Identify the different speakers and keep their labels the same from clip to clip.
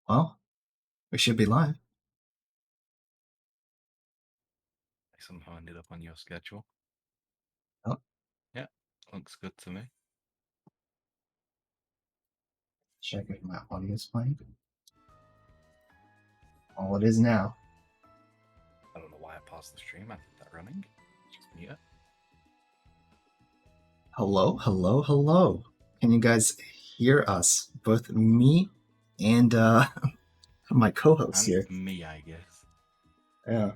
Speaker 1: Well, we should be live.
Speaker 2: I somehow ended up on your schedule.
Speaker 1: Oh,
Speaker 2: Yeah, looks good to me.
Speaker 1: check if my audio is playing. Oh, it is now.
Speaker 2: I don't know why I paused the stream. I did that running. Just mute it.
Speaker 1: Hello, hello, hello. Can you guys hear us? Both me and my co-host
Speaker 2: And
Speaker 1: here.
Speaker 2: me, I guess.
Speaker 1: Yeah.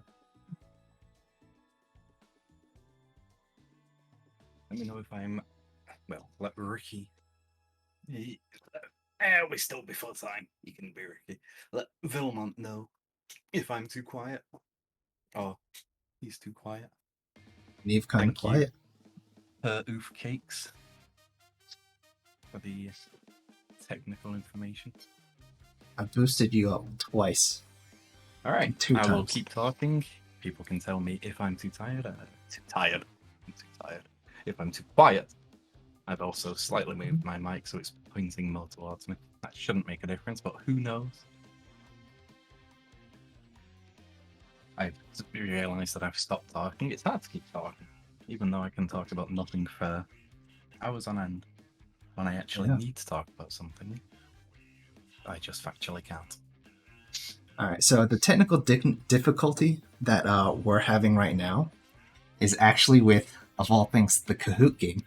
Speaker 2: Let me know if I'm. Well, let Ricky. We still before time. You can be Ricky. Let Vilmont know if I'm too quiet. Or he's too quiet.
Speaker 1: Neve kind of
Speaker 2: Thank you,
Speaker 1: quiet.
Speaker 2: Oof Cakes, for the technical information.
Speaker 1: I boosted you up twice.
Speaker 2: All right,
Speaker 1: Two
Speaker 2: I will
Speaker 1: times.
Speaker 2: keep talking. People can tell me if I'm too tired. Too tired. I'm too tired. If I'm too quiet. I've also slightly moved my mic so it's pointing more towards me. That shouldn't make a difference, but who knows? I've realised that I've stopped talking. It's hard to keep talking, even though I can talk about nothing for hours on end. When I actually need to talk about something, I just factually can't.
Speaker 1: All right. So the technical difficulty that we're having right now is actually with, of all things, the Kahoot game.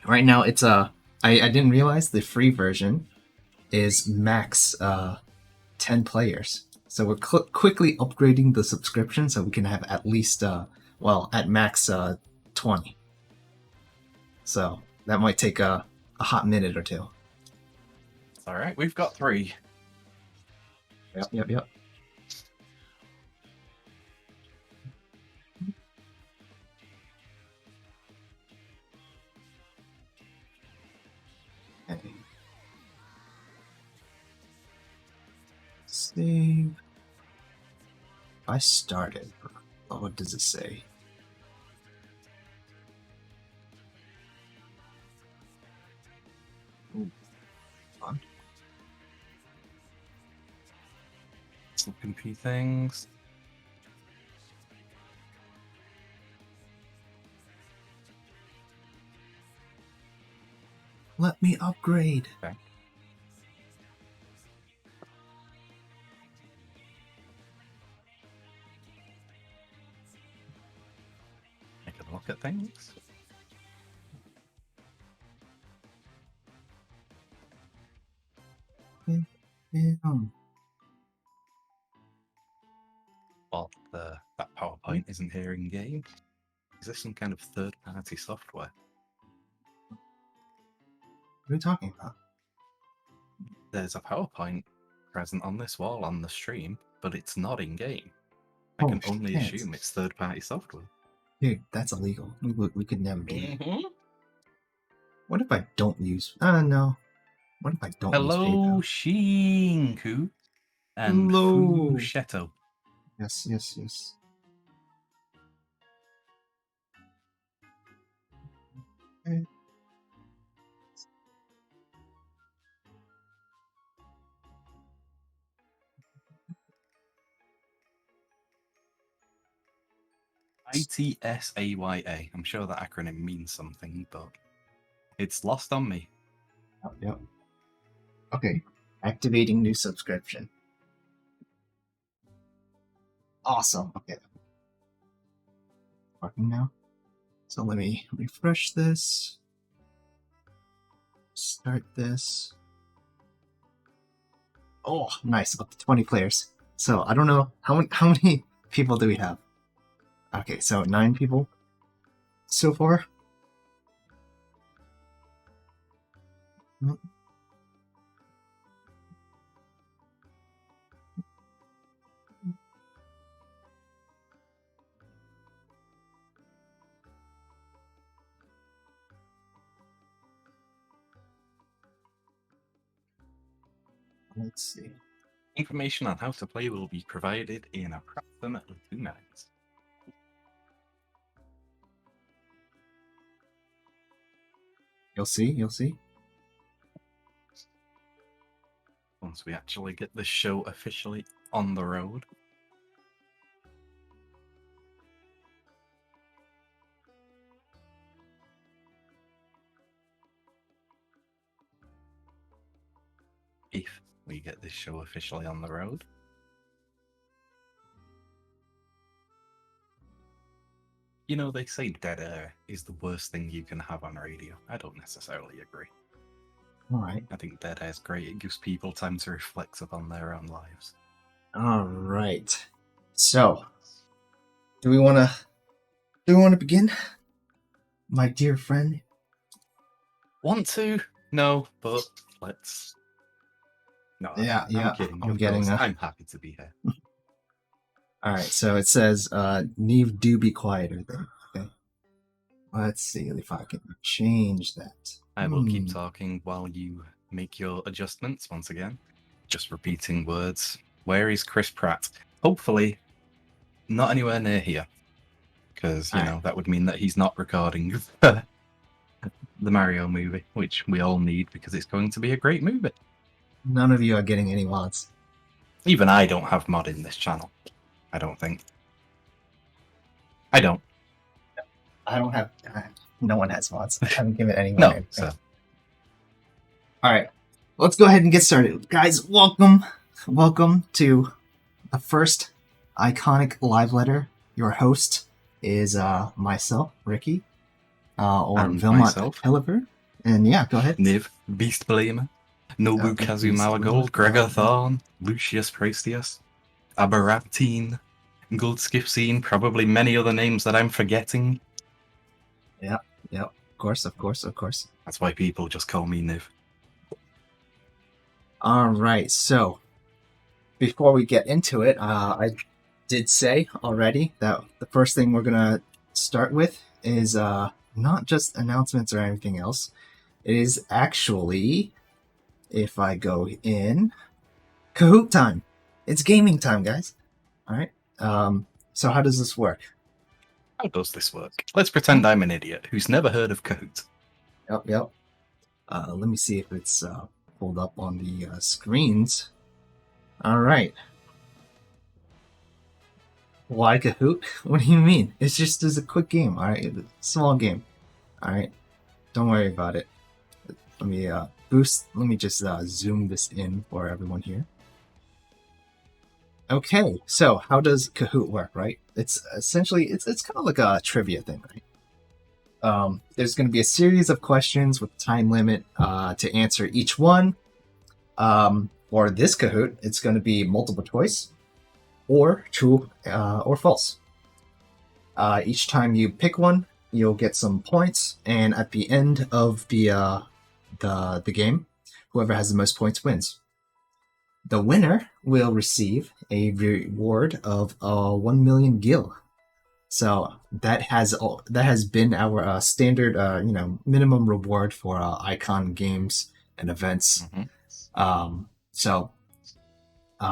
Speaker 1: Right now, it's I didn't realize the free version is max 10 players. So we're quickly upgrading the subscription so we can have at least, at max 20. So that might take a hot minute or two.
Speaker 2: It's all right. We've got 3.
Speaker 1: Yep. Okay. Save. I started. Oh, what does it say? Ooh, fun.
Speaker 2: Some company things.
Speaker 1: Let me upgrade.
Speaker 2: Okay. I can look at things.
Speaker 1: Damn.
Speaker 2: But that PowerPoint isn't here in game. Is this some kind of third-party software?
Speaker 1: What are you talking about?
Speaker 2: There's a PowerPoint present on this wall on the stream, but it's not in game. I
Speaker 1: Oh,
Speaker 2: can only
Speaker 1: shit.
Speaker 2: assume it's third-party software.
Speaker 1: Dude, that's illegal. We could never do that.
Speaker 2: Mm-hmm.
Speaker 1: What if I don't use... no. What if I don't use
Speaker 2: Hello,
Speaker 1: PayPal?
Speaker 2: Shinku and
Speaker 1: Hello.
Speaker 2: Fushetto.
Speaker 1: Yes. Okay.
Speaker 2: ITSAYA. I'm sure that acronym means something, but it's lost on me.
Speaker 1: Yep. Okay. Activating new subscription. Awesome. Okay. Working now. So let me refresh this. Start this. Oh, nice. Up to 20 players. So I don't know how many people do we have? Okay, so 9 people so far. Let's see.
Speaker 2: Information on how to play will be provided in approximately 2 minutes.
Speaker 1: You'll see.
Speaker 2: once we actually get this show officially on the road. If we get this show officially on the road. You know, they say dead air is the worst thing you can have on radio. I don't necessarily agree.
Speaker 1: All right.
Speaker 2: I think dead air is great. It gives people time to reflect upon their own lives.
Speaker 1: All right. So, do we want to begin, my dear friend?
Speaker 2: Want to? No, but let's. No,
Speaker 1: Yeah,
Speaker 2: I'm kidding.
Speaker 1: I'm
Speaker 2: of
Speaker 1: getting.
Speaker 2: course. I'm happy to be here.
Speaker 1: All right. So it says, "Neve, do be quieter." Then, okay. Let's see if I can change that.
Speaker 2: I will keep talking while you make your adjustments once again. Just repeating words. Where is Chris Pratt? Hopefully, not anywhere near here. Because, you know, that would mean that he's not recording the Mario movie, which we all need because it's going to be a great movie.
Speaker 1: None of you are getting any mods.
Speaker 2: Even I don't have mod in this channel. I don't think. I don't.
Speaker 1: I don't have. No one has mods. I haven't given anyone
Speaker 2: No,
Speaker 1: anything.
Speaker 2: so.
Speaker 1: All right, let's go ahead and get started, guys. Welcome to the first iconic live letter. Your host is myself, Ricky, or
Speaker 2: And
Speaker 1: Vilmot
Speaker 2: myself.
Speaker 1: Helliver. And yeah, go ahead.
Speaker 2: Niv, Beast Blamer, Nobukazu
Speaker 1: Beast
Speaker 2: Malagold,
Speaker 1: Blamer.
Speaker 2: Gregor Thorn, Lucius Praestius, Aberaptine, Goldskipsine, probably many other names that I'm forgetting.
Speaker 1: Yep. Of course.
Speaker 2: That's why people just call me Niv.
Speaker 1: All right, so before we get into it, I did say already that the first thing we're gonna start with is not just announcements or anything else. It is actually, if I go in, Kahoot time. It's gaming time, guys. All right. So how does this work?
Speaker 2: How does this work? Let's pretend I'm an idiot who's never heard of Kahoot.
Speaker 1: Yep. Let me see if it's pulled up on the screens. All right. Why Kahoot? What do you mean? It's just a quick game. All right, small game. All right, don't worry about it. Let me Let me just zoom this in for everyone here. Okay, so how does Kahoot work? Right? It's essentially it's kind of like a trivia thing, right? There's going to be a series of questions with time limit to answer each one. For this Kahoot, it's going to be multiple choice, or true or false. Each time you pick one, you'll get some points, and at the end of the game, whoever has the most points wins. The winner will receive a reward of 1 million gil. So that has been our standard, minimum reward for Icon games and events.
Speaker 2: Mm-hmm.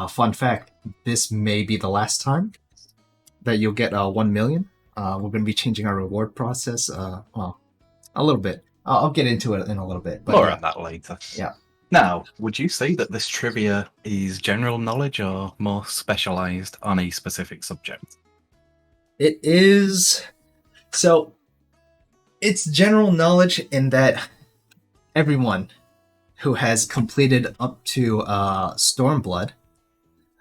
Speaker 1: Fun fact: this may be the last time that you'll get 1 million. We're going to be changing our reward process. A little bit. I'll get into it in a little bit. But
Speaker 2: More on that later.
Speaker 1: Yeah.
Speaker 2: Now, would you say that this trivia is general knowledge or more specialized on a specific subject?
Speaker 1: It is. So, it's general knowledge in that everyone who has completed up to Stormblood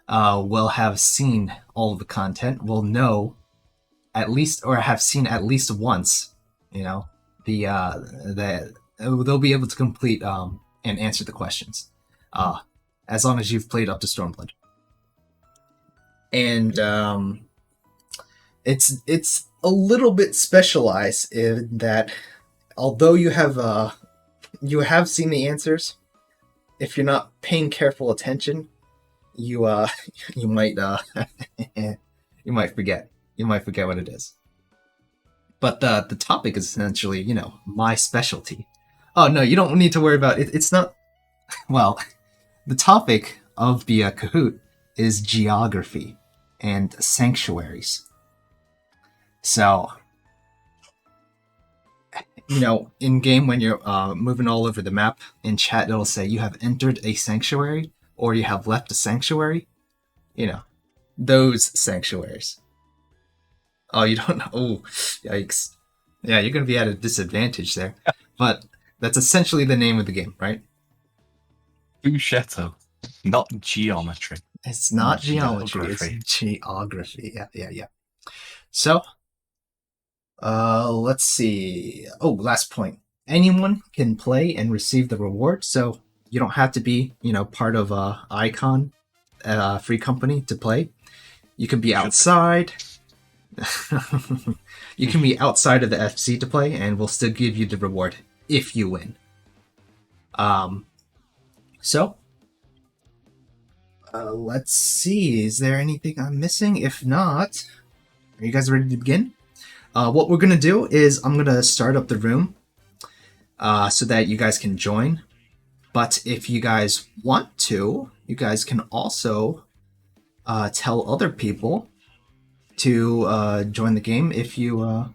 Speaker 1: will have seen all of the content, will know at least, or have seen at least once, they'll be able to complete and answer the questions, as long as you've played up to Stormblood. And it's a little bit specialized in that, although you have seen the answers, if you're not paying careful attention, you might you might forget what it is. But the topic is essentially, my specialty. Oh no, you don't need to worry about it. It's not. Well, the topic of the Kahoot is geography and sanctuaries. So, in game when you're moving all over the map, in chat it'll say you have entered a sanctuary, or you have left a sanctuary, you know, those sanctuaries. Oh, you don't know? Oh, yikes. Yeah, you're going to be at a disadvantage there. But that's essentially the name of the game, right?
Speaker 2: Bushetto, not geometry.
Speaker 1: It's not geometry, it's geography. Yeah. So, let's see. Oh, last point. Anyone can play and receive the reward, so you don't have to be, part of Icon, free company to play. You can be outside. You can be outside of the FC to play, and we'll still give you the reward if you win. So, let's see. Is there anything I'm missing? If not, are you guys ready to begin? What we're gonna do is I'm gonna start up the room so that you guys can join. But if you guys want to, you guys can also tell other people to join the game if you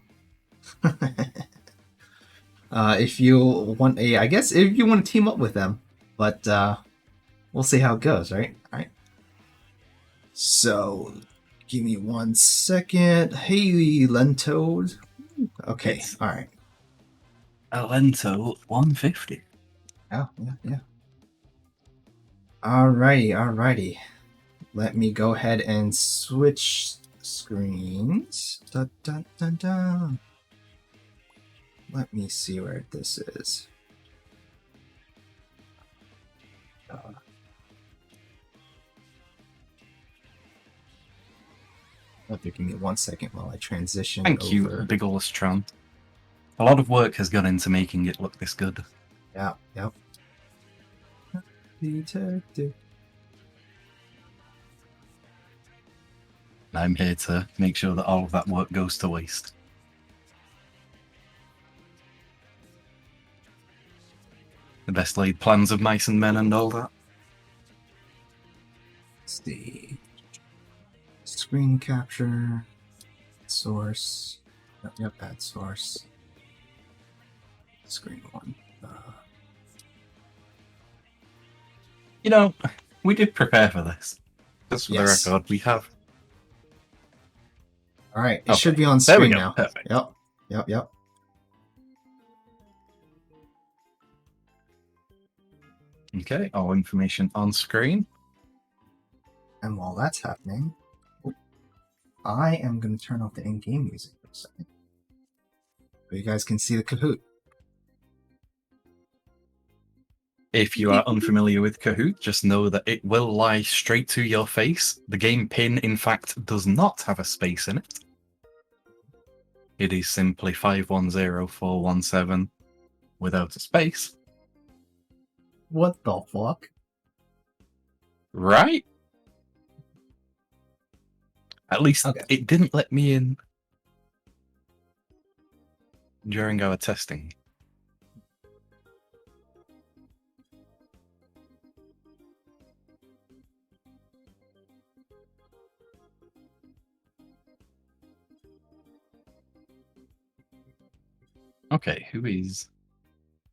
Speaker 1: if you want I guess if you want to team up with them. But we'll see how it goes, right? All right. So, give me 1 second. Hey, Lentoad. Okay, all right.
Speaker 2: Lento 150.
Speaker 1: Oh, yeah. Alrighty. Let me go ahead and switch screens. Dun, dun, dun, dun. Let me see where this is. Give me 1 second while I transition.
Speaker 2: Thank you, Big Illustron. A lot of work has gone into making it look this good.
Speaker 1: Yeah, yep. Detective.
Speaker 2: I'm here to make sure that all of that work goes to waste. The best laid plans of mice and men and all that.
Speaker 1: Let's see. Screen capture. Source. Yep, add source. Screen 1.
Speaker 2: We did prepare for this. Just for the record, we have.
Speaker 1: Alright, it should be on screen now.
Speaker 2: Perfect.
Speaker 1: Yep.
Speaker 2: Okay, all information on screen.
Speaker 1: And while that's happening, I am going to turn off the in-game music for a second. So you guys can see the Kahoot.
Speaker 2: If you are unfamiliar with Kahoot, just know that it will lie straight to your face. The game pin, in fact, does not have a space in it. It is simply 510417 without a space.
Speaker 1: What the fuck?
Speaker 2: Right? At least It didn't let me in during our testing. Okay, who is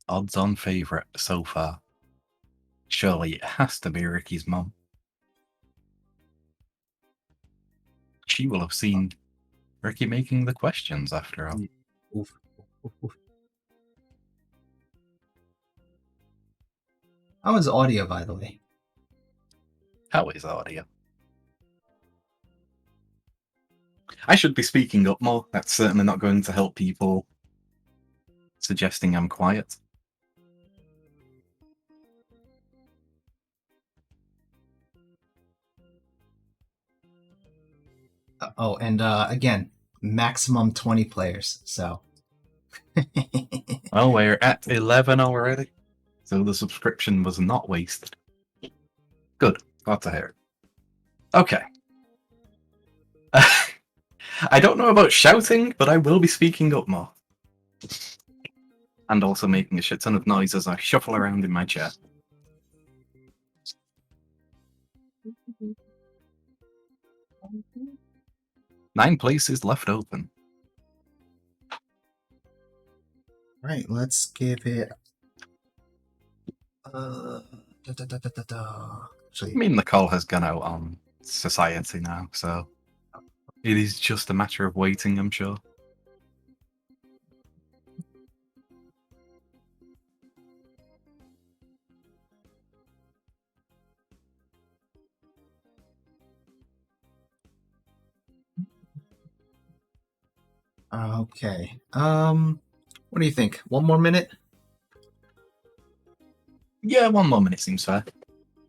Speaker 2: odds-on favourite so far? Surely it has to be Ricky's mom. She will have seen Ricky making the questions after all.
Speaker 1: Oof. How is audio, by the way?
Speaker 2: How is audio? I should be speaking up more. That's certainly not going to help people suggesting I'm quiet.
Speaker 1: And again, maximum 20 players, so.
Speaker 2: Well, we're at 11 already, so the subscription was not wasted. Good. Glad to hear it. Okay. I don't know about shouting, but I will be speaking up more. And also making a shit ton of noise as I shuffle around in my chair. Nine places left open.
Speaker 1: Right, let's give it... Actually,
Speaker 2: I mean, the call has gone out on society now, so it is just a matter of waiting, I'm sure.
Speaker 1: okay. What do you think? One more minute?
Speaker 2: Yeah, 1 more minute seems fair.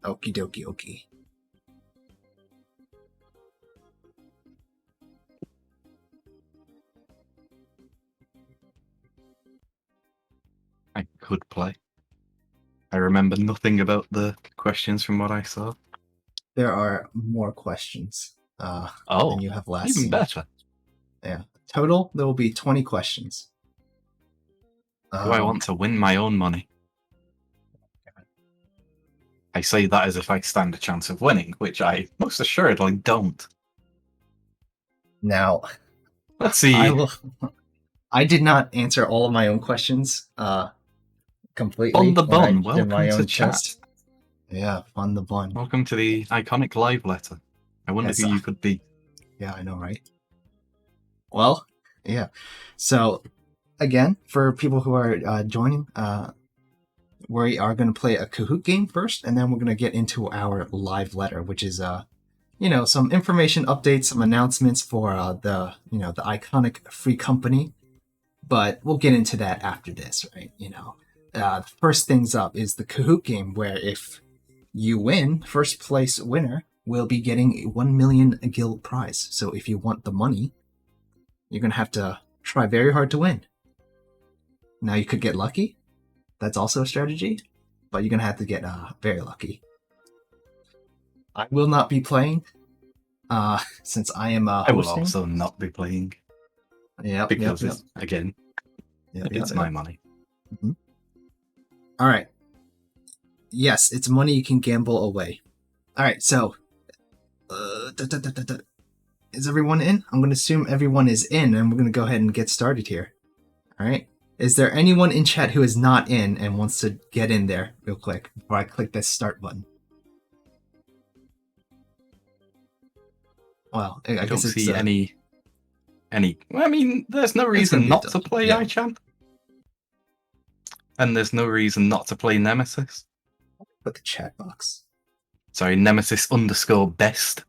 Speaker 1: Okie dokie okie.
Speaker 2: I could play. I remember nothing about the questions from what I saw.
Speaker 1: There are more questions than
Speaker 2: Oh,
Speaker 1: you have last
Speaker 2: even
Speaker 1: seen.
Speaker 2: better.
Speaker 1: Yeah. Total, there will be 20 questions.
Speaker 2: Do I want to win my own money? I say that as if I stand a chance of winning, which I most assuredly don't.
Speaker 1: Now,
Speaker 2: Let's see.
Speaker 1: I did not answer all of my own questions completely
Speaker 2: Fun the
Speaker 1: when I
Speaker 2: bun,
Speaker 1: did my
Speaker 2: welcome to
Speaker 1: own
Speaker 2: chat.
Speaker 1: test. Yeah, fun the bun.
Speaker 2: Welcome to the iconic live letter. I wonder
Speaker 1: Yes,
Speaker 2: who you could be.
Speaker 1: Yeah, I know, right? Well, yeah. So, again, for people who are joining, we are going to play a Kahoot game first, and then we're going to get into our live letter, which is some information updates, some announcements for the iconic free company. But we'll get into that after this, right? First things up is the Kahoot game, where if you win, first place winner will be getting a 1 million guild prize. So if you want the money, you're going to have to try very hard to win. Now you could get lucky. That's also a strategy, but you're going to have to get very lucky. I will not be playing since I am
Speaker 2: I will
Speaker 1: hosting.
Speaker 2: also not be playing.
Speaker 1: Yep,
Speaker 2: Because,
Speaker 1: yep.
Speaker 2: again, it's my money.
Speaker 1: Mm-hmm. All right. Yes, it's money you can gamble away. All right, so is everyone in? I'm going to assume everyone is in, and we're going to go ahead and get started here. All right. Is there anyone in chat who is not in and wants to get in there real quick before I click this start button? Well, I
Speaker 2: don't
Speaker 1: guess
Speaker 2: see
Speaker 1: it's
Speaker 2: any. I mean, there's no reason not to play Ichan. And there's no reason not to play Nemesis.
Speaker 1: Put the chat box.
Speaker 2: Sorry, Nemesis_best.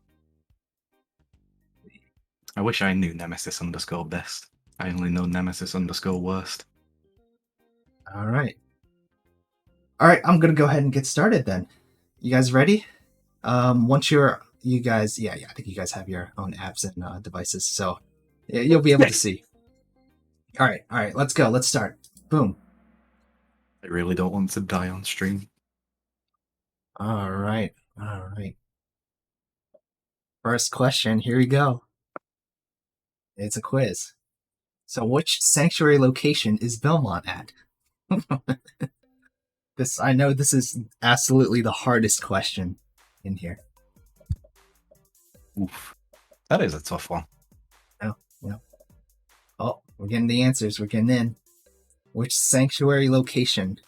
Speaker 2: I wish I knew Nemesis_best. I only know Nemesis_worst.
Speaker 1: All right. I'm gonna go ahead and get started then. You guys ready? Once you guys, I think you guys have your own apps and devices, so you'll be able to see. All right, let's go. Let's start. Boom.
Speaker 2: I really don't want to die on stream.
Speaker 1: All right. First question. Here we go. It's a quiz. So, which sanctuary location is Belmont at? I know this is absolutely the hardest question in here.
Speaker 2: Oof. That is a tough one.
Speaker 1: No. Oh, we're getting the answers. We're getting in. Which sanctuary location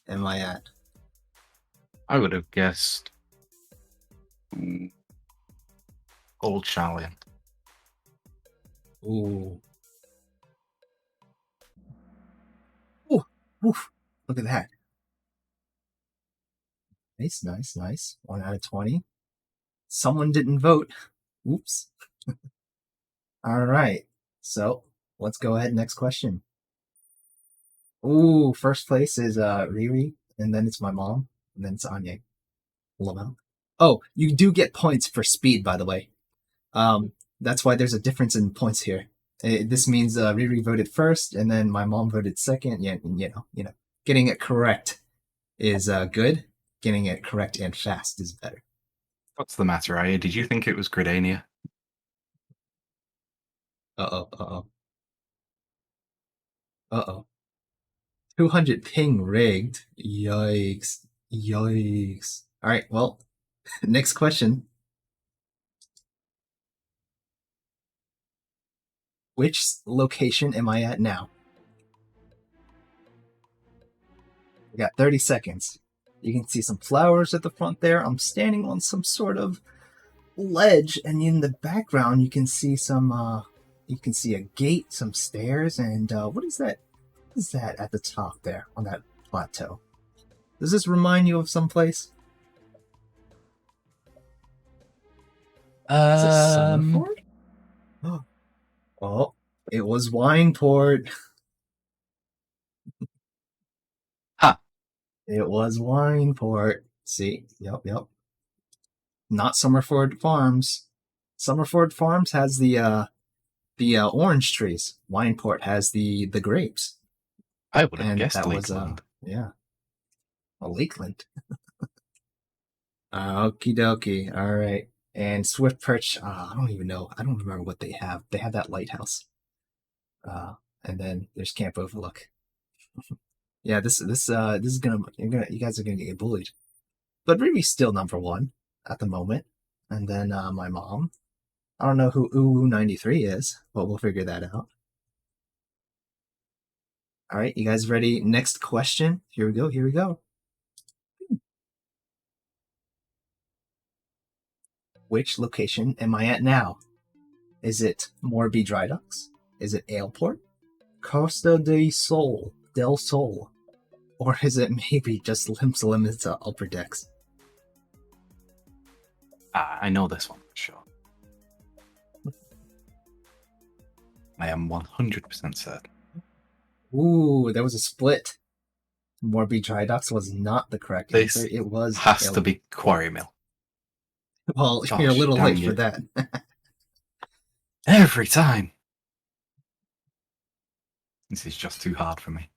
Speaker 1: am I at?
Speaker 2: I would have guessed Old Charlian.
Speaker 1: Ooh. Oof. Look at that. Nice. 1 out of 20. Someone didn't vote. Oops. All right. So let's go ahead. Next question. Ooh, first place is Riri, and then it's my mom, and then it's Anya. Lamel. Oh, you do get points for speed, by the way. That's why there's a difference in points here. This means Riri voted first, and then my mom voted second. Yeah, getting it correct is good. Getting it correct and fast is better.
Speaker 2: What's the matter, Aya? Did you think it was Gridania?
Speaker 1: Uh oh. 200 ping rigged. Yikes. All right, well, next question. Which location am I at now? We got 30 seconds. You can see some flowers at the front there. I'm standing on some sort of ledge, and in the background you can see you can see a gate, some stairs, and what is that? What is that at the top there on that plateau? Does this remind you of some place? Is it Summerford? Oh, it was Wineport.
Speaker 2: Ha!
Speaker 1: It was Wineport. See? Yep. Not Summerford Farms. Summerford Farms has the orange trees. Wineport has the grapes.
Speaker 2: I would have
Speaker 1: And
Speaker 2: guessed
Speaker 1: that was
Speaker 2: Lakeland.
Speaker 1: a Lakeland. Okie dokie. All right. And Swift Perch. I don't even know. I don't remember what they have. They have that lighthouse. And then there's Camp Overlook. Yeah, this is you guys are gonna get bullied. But Ruby's still number one at the moment. And then my mom. I don't know who Uwu93 is, but we'll figure that out. All right, you guys ready? Next question. Here we go. Which location am I at now? Is it Morby Dry Docks? Is it Aleport? Costa del Sol? Or is it maybe just Lim's Limits Upper Decks?
Speaker 2: I know this one for sure. I am 100% certain.
Speaker 1: Ooh, there was a split. Morby Dry Docks was not the correct
Speaker 2: This
Speaker 1: answer. It was
Speaker 2: has to be Quarry Mill.
Speaker 1: Well,
Speaker 2: Gosh,
Speaker 1: you're a little late
Speaker 2: dang
Speaker 1: for
Speaker 2: it.
Speaker 1: that.
Speaker 2: Every time. This is just too hard for me.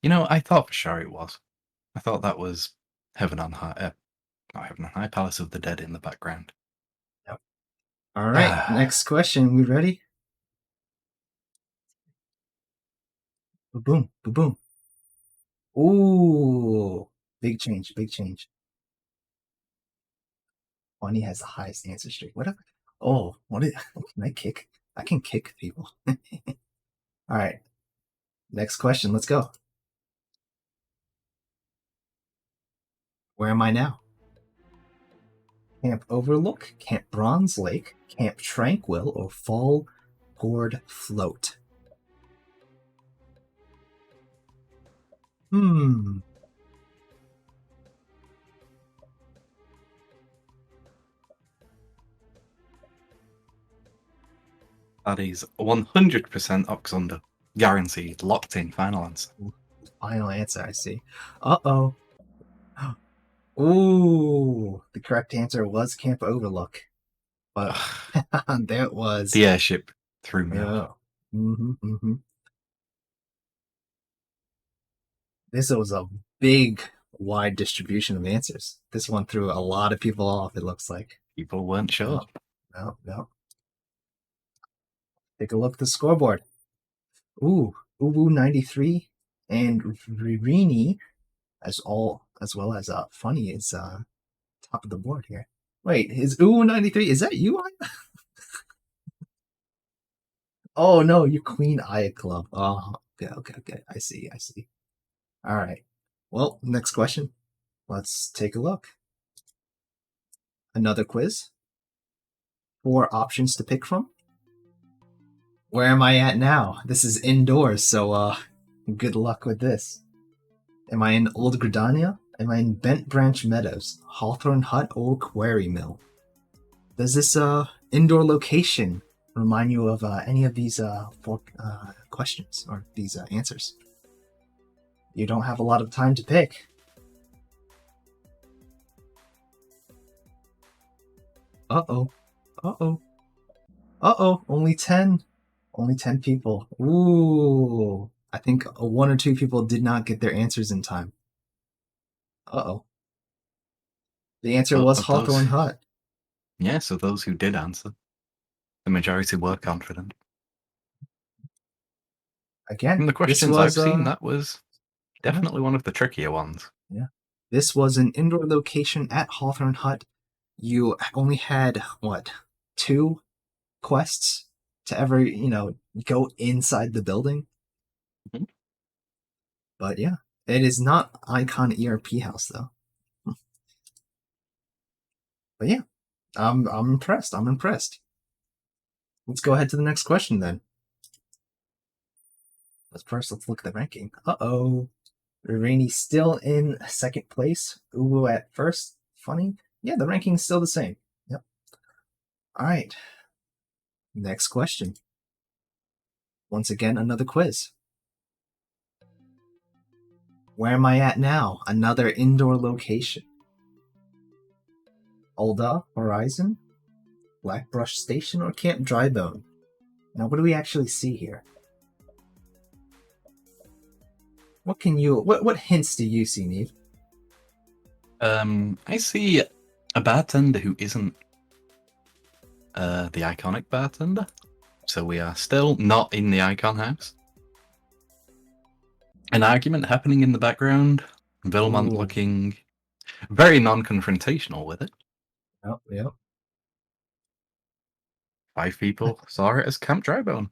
Speaker 2: You know, I thought for sure it was. I thought that was Heaven on High. Not Heaven on High, Palace of the Dead in the background.
Speaker 1: Yep. All right, next question. We ready? Boom, boom. Ooh, big change. Bunny has the highest answer streak. What? Can I kick? I can kick people. All right, next question. Let's go. Where am I now? Camp Overlook, Camp Bronze Lake, Camp Tranquil, or Fall Port Float?
Speaker 2: That is 100% Oxunder. Guaranteed. Locked in. Final answer.
Speaker 1: Final answer, I see. Uh-oh. Ooh, the correct answer was Camp Overlook. But that was...
Speaker 2: The airship threw me off.
Speaker 1: This was a big, wide distribution of answers. This one threw a lot of people off, it looks like.
Speaker 2: People weren't sure.
Speaker 1: No. Take a look at the scoreboard. Ooh, Uwu93 and Ririni, as well as Funny is top of the board here. Wait, is Uwu93, is that you? Oh no, you Queen Aya Club. Oh, okay. I see. All right. Well, next question. Let's take a look. Another quiz. 4 options to pick from. Where am I at now? This is indoors, so good luck with this. Am I in Old Gridania? Am I in Bent Branch Meadows, Hawthorne Hut, or Quarry Mill? Does this indoor location remind you of any of these 4 questions or these answers? You don't have a lot of time to pick. Uh-oh. Only 10 people. Ooh. I think 1 or 2 people did not get their answers in time. Uh-oh. The answer was Hawthorne Hut.
Speaker 2: Yeah, so those who did answer, the majority were confident.
Speaker 1: Again,
Speaker 2: from the questions I've seen, that was definitely one of the trickier ones.
Speaker 1: Yeah. This was an indoor location at Hawthorne Hut. You only had, 2 quests to ever, go inside the building?
Speaker 2: Mm-hmm.
Speaker 1: But yeah, it is not Icon ERP House though. But yeah, I'm impressed. I'm impressed. Let's go ahead to the next question then. But first, let's look at the ranking. Uh-oh. Rainy still in second place. Uwu at first. Funny. Yeah, the ranking's still the same. Yep. All right. Next question. Once again, another quiz. Where am I at now? Another indoor location. Ulda, Horizon, Blackbrush Station, or Camp Drybone? Now, what do we actually see here? What can you? What hints do you see, Neve?
Speaker 2: I see a bartender who isn't the iconic bartender. So we are still not in the Icon House. An argument happening in the background. Vilmont
Speaker 1: Ooh.
Speaker 2: looking very non-confrontational with it.
Speaker 1: Oh, yep.
Speaker 2: 5 people saw it as Camp Drybone.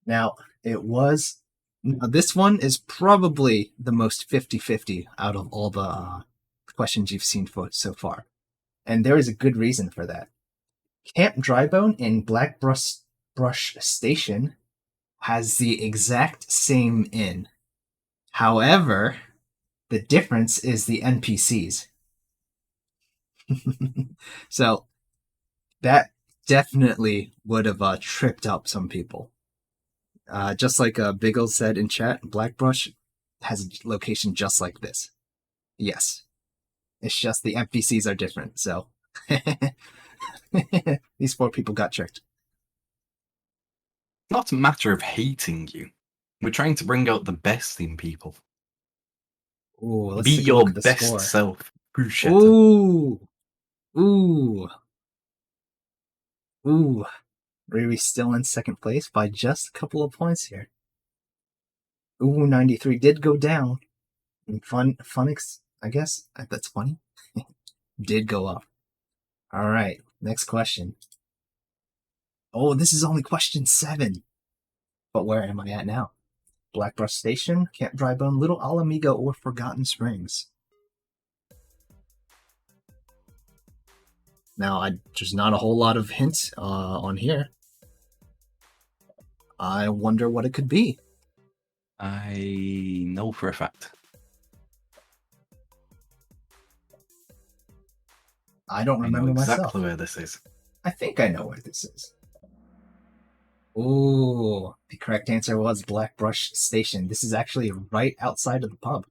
Speaker 1: Now, it was. Now, this one is probably the most 50-50 out of all the questions you've seen so far. And there is a good reason for that. Camp Drybone in Blackbrush Station has the exact same inn. However, the difference is the NPCs. So that definitely would have tripped up some people. Just like Biggle said in chat, Blackbrush has a location just like this. Yes. It's just the NPCs are different, so these 4 people got tricked.
Speaker 2: Not a matter of hating you. We're trying to bring out the best in people.
Speaker 1: Ooh, let's
Speaker 2: Be
Speaker 1: take a
Speaker 2: your
Speaker 1: look at the
Speaker 2: best
Speaker 1: score.
Speaker 2: self, Bruschetta.
Speaker 1: Ooh. Riri's still in second place by just a couple of points here. Ooh, 93 did go down. And Funix, I guess, that's funny, did go up. All right, next question. Oh, this is only question 7. But where am I at now? Blackbrush Station, Camp Drybone, Little Alamigo, or Forgotten Springs? Now, there's not a whole lot of hints on here. I wonder what it could be.
Speaker 2: I know for a fact.
Speaker 1: I don't remember
Speaker 2: exactly
Speaker 1: myself.
Speaker 2: Where this is.
Speaker 1: I think I know where this is. Ooh, the correct answer was Blackbrush Station. This is actually right outside of the pub.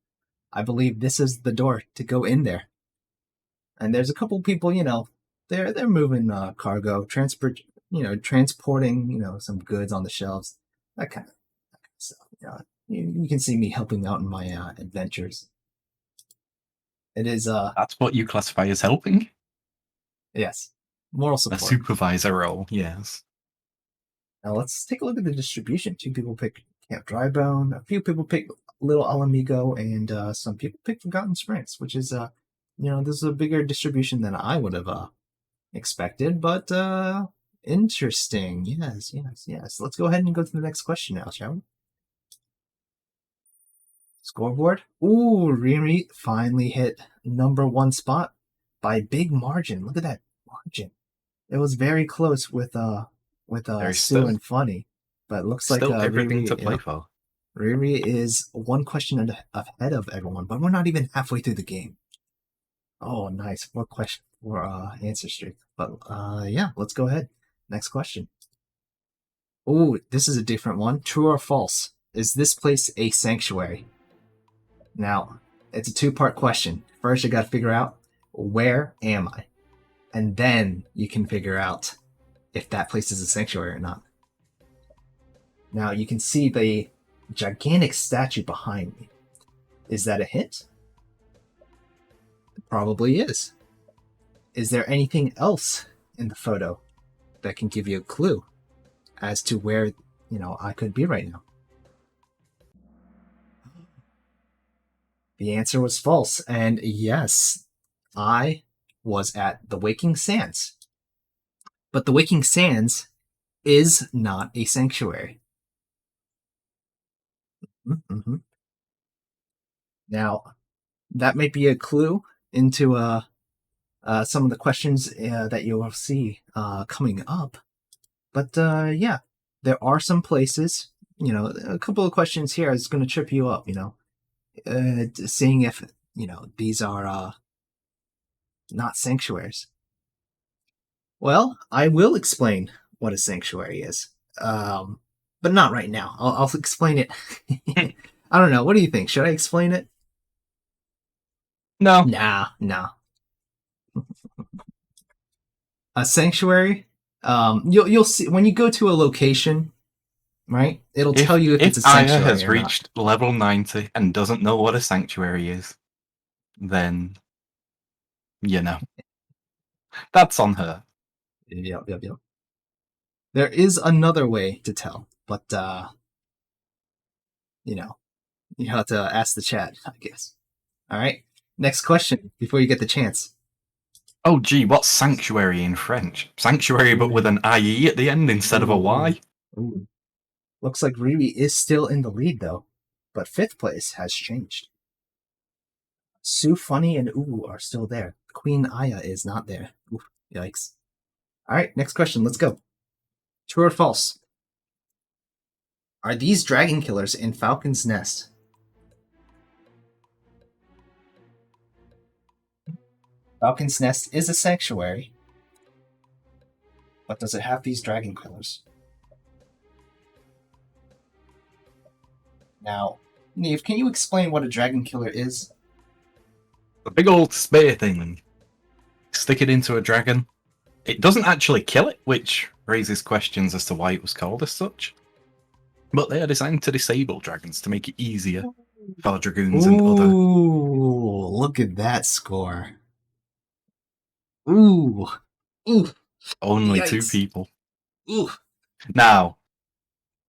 Speaker 1: I believe this is the door to go in there. And there's a couple people, they're moving cargo, transporting, some goods on the shelves, that kind of stuff. You can see me helping out in my adventures. It is
Speaker 2: That's what you classify as helping?
Speaker 1: Yes, moral
Speaker 2: A
Speaker 1: support.
Speaker 2: supervisor role, yes.
Speaker 1: Now let's take a look at the distribution. 2 people pick Camp Drybone, a few people pick Little Alamigo, and some people pick Forgotten Springs, which is this is a bigger distribution than I would have expected, but interesting. Yes. Let's go ahead and go to the next question now, shall we? Scoreboard. Ooh, Riri finally hit number 1 spot by a big margin. Look at that margin. It was very close with Sue and Funny, but it looks like
Speaker 2: everything
Speaker 1: Riri,
Speaker 2: to play for.
Speaker 1: Riri is 1 question ahead of everyone, but we're not even halfway through the game. Oh, nice. 4 question for answer streak. But yeah, let's go ahead. Next question. Oh, this is a different one. True or false? Is this place a sanctuary? Now, it's a 2-part question. First, you got to figure out, where am I? And then you can figure out if that place is a sanctuary or not. Now, you can see the gigantic statue behind me. Is that a hint? It probably is. Is there anything else in the photo that can give you a clue as to where, I could be right now? The answer was false, and yes, I was at the Waking Sands. But the Waking Sands is not a sanctuary. Mm-hmm. Now, that may be a clue into some of the questions that you will see coming up. But yeah, there are some places, a couple of questions here is going to trip you up, seeing if, these are not sanctuaries. Well, I will explain what a sanctuary is, but not right now. I'll explain it. I don't know. What do you think? Should I explain it?
Speaker 2: No.
Speaker 1: Nah. A sanctuary. You'll see when you go to a location, right? It'll tell you if it's
Speaker 2: If
Speaker 1: a
Speaker 2: Aya
Speaker 1: sanctuary
Speaker 2: has
Speaker 1: or not.
Speaker 2: reached level 90 and doesn't know what a sanctuary is, then that's on her.
Speaker 1: Yep. There is another way to tell, but you know, you have to ask the chat, I guess. All right. Next question before you get the chance.
Speaker 2: Oh, gee, what's sanctuary in French? Sanctuary, but with an IE at the end instead of a Y?
Speaker 1: Ooh. Looks like Riri is still in the lead though, but fifth place has changed. Sue, Funny, and Ooh are still there. Queen Aya is not there. Oof, yikes. All right, next question. Let's go. True or false? Are these dragon killers in Falcon's Nest? Falcon's Nest is a sanctuary, but does it have these dragon killers? Now, Neve, can you explain what a dragon killer is?
Speaker 2: A big old spear thing, and stick it into a dragon. It doesn't actually kill it, which raises questions as to why it was called as such. But they are designed to disable dragons to make it easier for dragoons and other.
Speaker 1: Ooh, look at that score. Ooh. Ooh.
Speaker 2: Only two
Speaker 1: Yikes.
Speaker 2: people.
Speaker 1: Ooh.
Speaker 2: Now,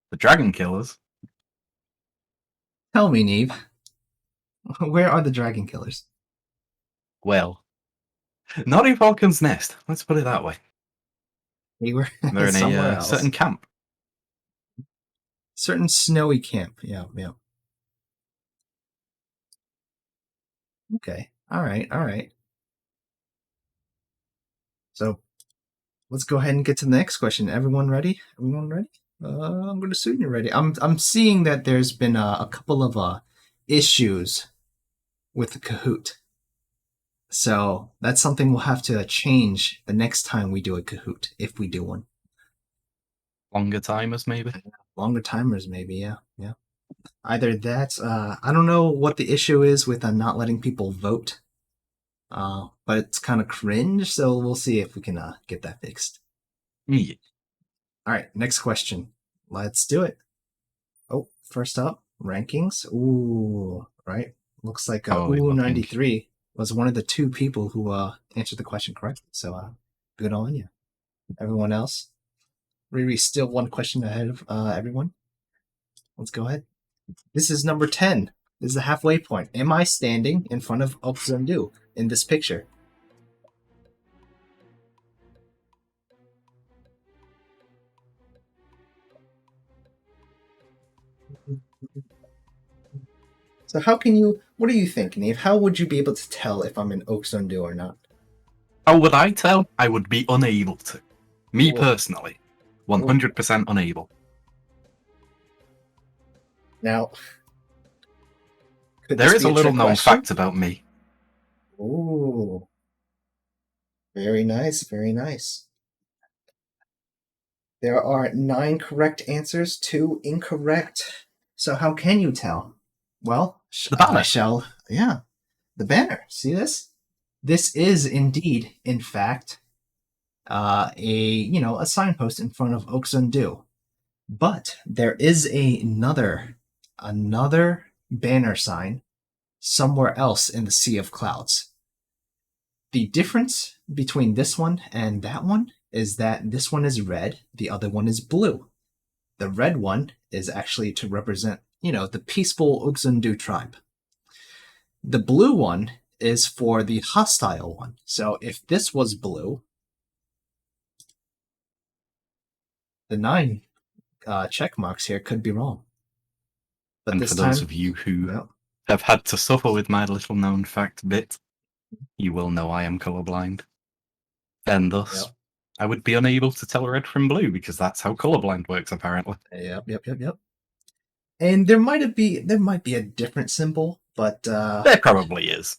Speaker 2: the dragon killers.
Speaker 1: Tell me, Neve. Where are the dragon killers?
Speaker 2: Well, not in Falcon's Nest. Let's put it that way.
Speaker 1: They were
Speaker 2: They're in
Speaker 1: somewhere
Speaker 2: a
Speaker 1: else.
Speaker 2: certain camp.
Speaker 1: Certain snowy camp. Yeah. Okay. All right. So let's go ahead and get to the next question. Everyone ready? I'm going to assume you're ready. I'm seeing that there's been a couple of issues with the Kahoot. So that's something we'll have to change the next time we do a Kahoot, if we do one.
Speaker 2: Longer timers, maybe.
Speaker 1: Longer timers, maybe. Yeah. Either that. I don't know what the issue is with not letting people vote. But it's kind of cringe, so we'll see if we can get that fixed.
Speaker 2: Yeah.
Speaker 1: All right, next question. Let's do it. Oh, first up, rankings. Ooh, right. Looks like
Speaker 2: How are we
Speaker 1: Ooh
Speaker 2: looking?
Speaker 1: 93 was one of the two people who answered the question correctly. So good on you. Everyone else, Riri's still one question ahead of everyone. Let's go ahead. This is number 10. This is the halfway point. Am I standing in front of Oxundu in this picture? So what do you think, Neve? How would you be able to tell if I'm in Oxundu or not?
Speaker 2: How would I tell? I would be unable to. Me
Speaker 1: Whoa.
Speaker 2: personally, 100% unable.
Speaker 1: Now,
Speaker 2: There is a little known fact about me.
Speaker 1: Ooh. Very nice. There are 9 correct answers, 2 incorrect. So how can you tell? Well,
Speaker 2: The banner.
Speaker 1: the banner. See this? This is indeed, in fact, a signpost in front of Oxundu. But there is another banner sign somewhere else in the Sea of Clouds. The difference between this one and that one is that this one is red, the other one is blue. The red one is actually to represent, the peaceful Oxundu tribe. The blue one is for the hostile one. So if this was blue, the 9 check marks here could be wrong. But
Speaker 2: And
Speaker 1: this
Speaker 2: for those
Speaker 1: time,
Speaker 2: of you who
Speaker 1: yep.
Speaker 2: have had to suffer with my little known fact bit, you will know I am colorblind. And thus,
Speaker 1: Yep.
Speaker 2: I would be unable to tell red from blue because that's how colorblind works, apparently.
Speaker 1: Yep. And there might be a different symbol, but
Speaker 2: There probably is.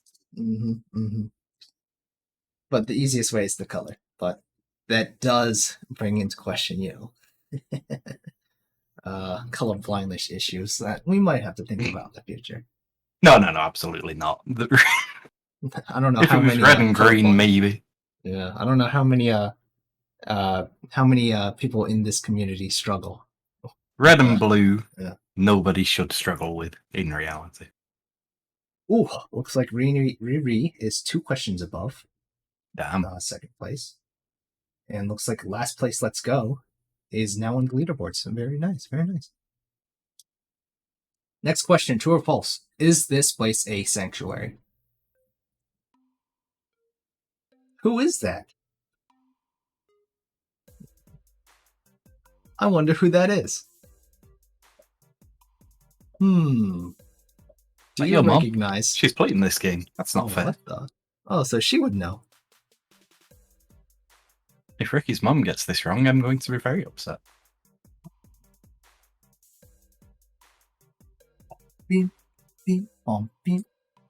Speaker 1: But the easiest way is the color. But that does bring into question, color blindness issues that we might have to think about in the future.
Speaker 2: No, absolutely not.
Speaker 1: I don't know
Speaker 2: If
Speaker 1: how
Speaker 2: it was
Speaker 1: many
Speaker 2: red and green,
Speaker 1: colorblind.
Speaker 2: maybe.
Speaker 1: Yeah, I don't know how many people in this community struggle.
Speaker 2: Red and blue,
Speaker 1: yeah.
Speaker 2: nobody should struggle with in reality.
Speaker 1: Ooh, looks like Riri is 2 questions above
Speaker 2: Damn.
Speaker 1: second place. And looks like last place, Let's Go, is now on the leaderboard. So very nice, very nice. Next question, true or false? Is this place a sanctuary? Who is that? I wonder who that is. Do you recognize?
Speaker 2: She's playing this game. That's not fair.
Speaker 1: Oh, so she would know.
Speaker 2: If Ricky's mum gets this wrong, I'm going to be very upset.
Speaker 1: Beep, beep, beep,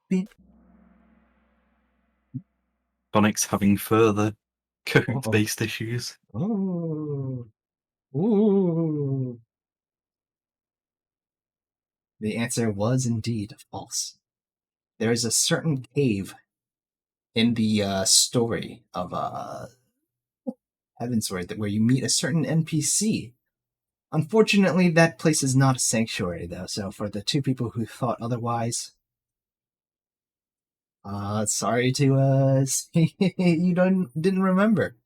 Speaker 1: beep.
Speaker 2: Ikonic's having further Kahoot-based issues.
Speaker 1: Ooh. The answer was indeed false. There is a certain cave in the story of Heavensward where you meet a certain NPC. Unfortunately, that place is not a sanctuary, though. So for the 2 people who thought otherwise, sorry to you didn't remember.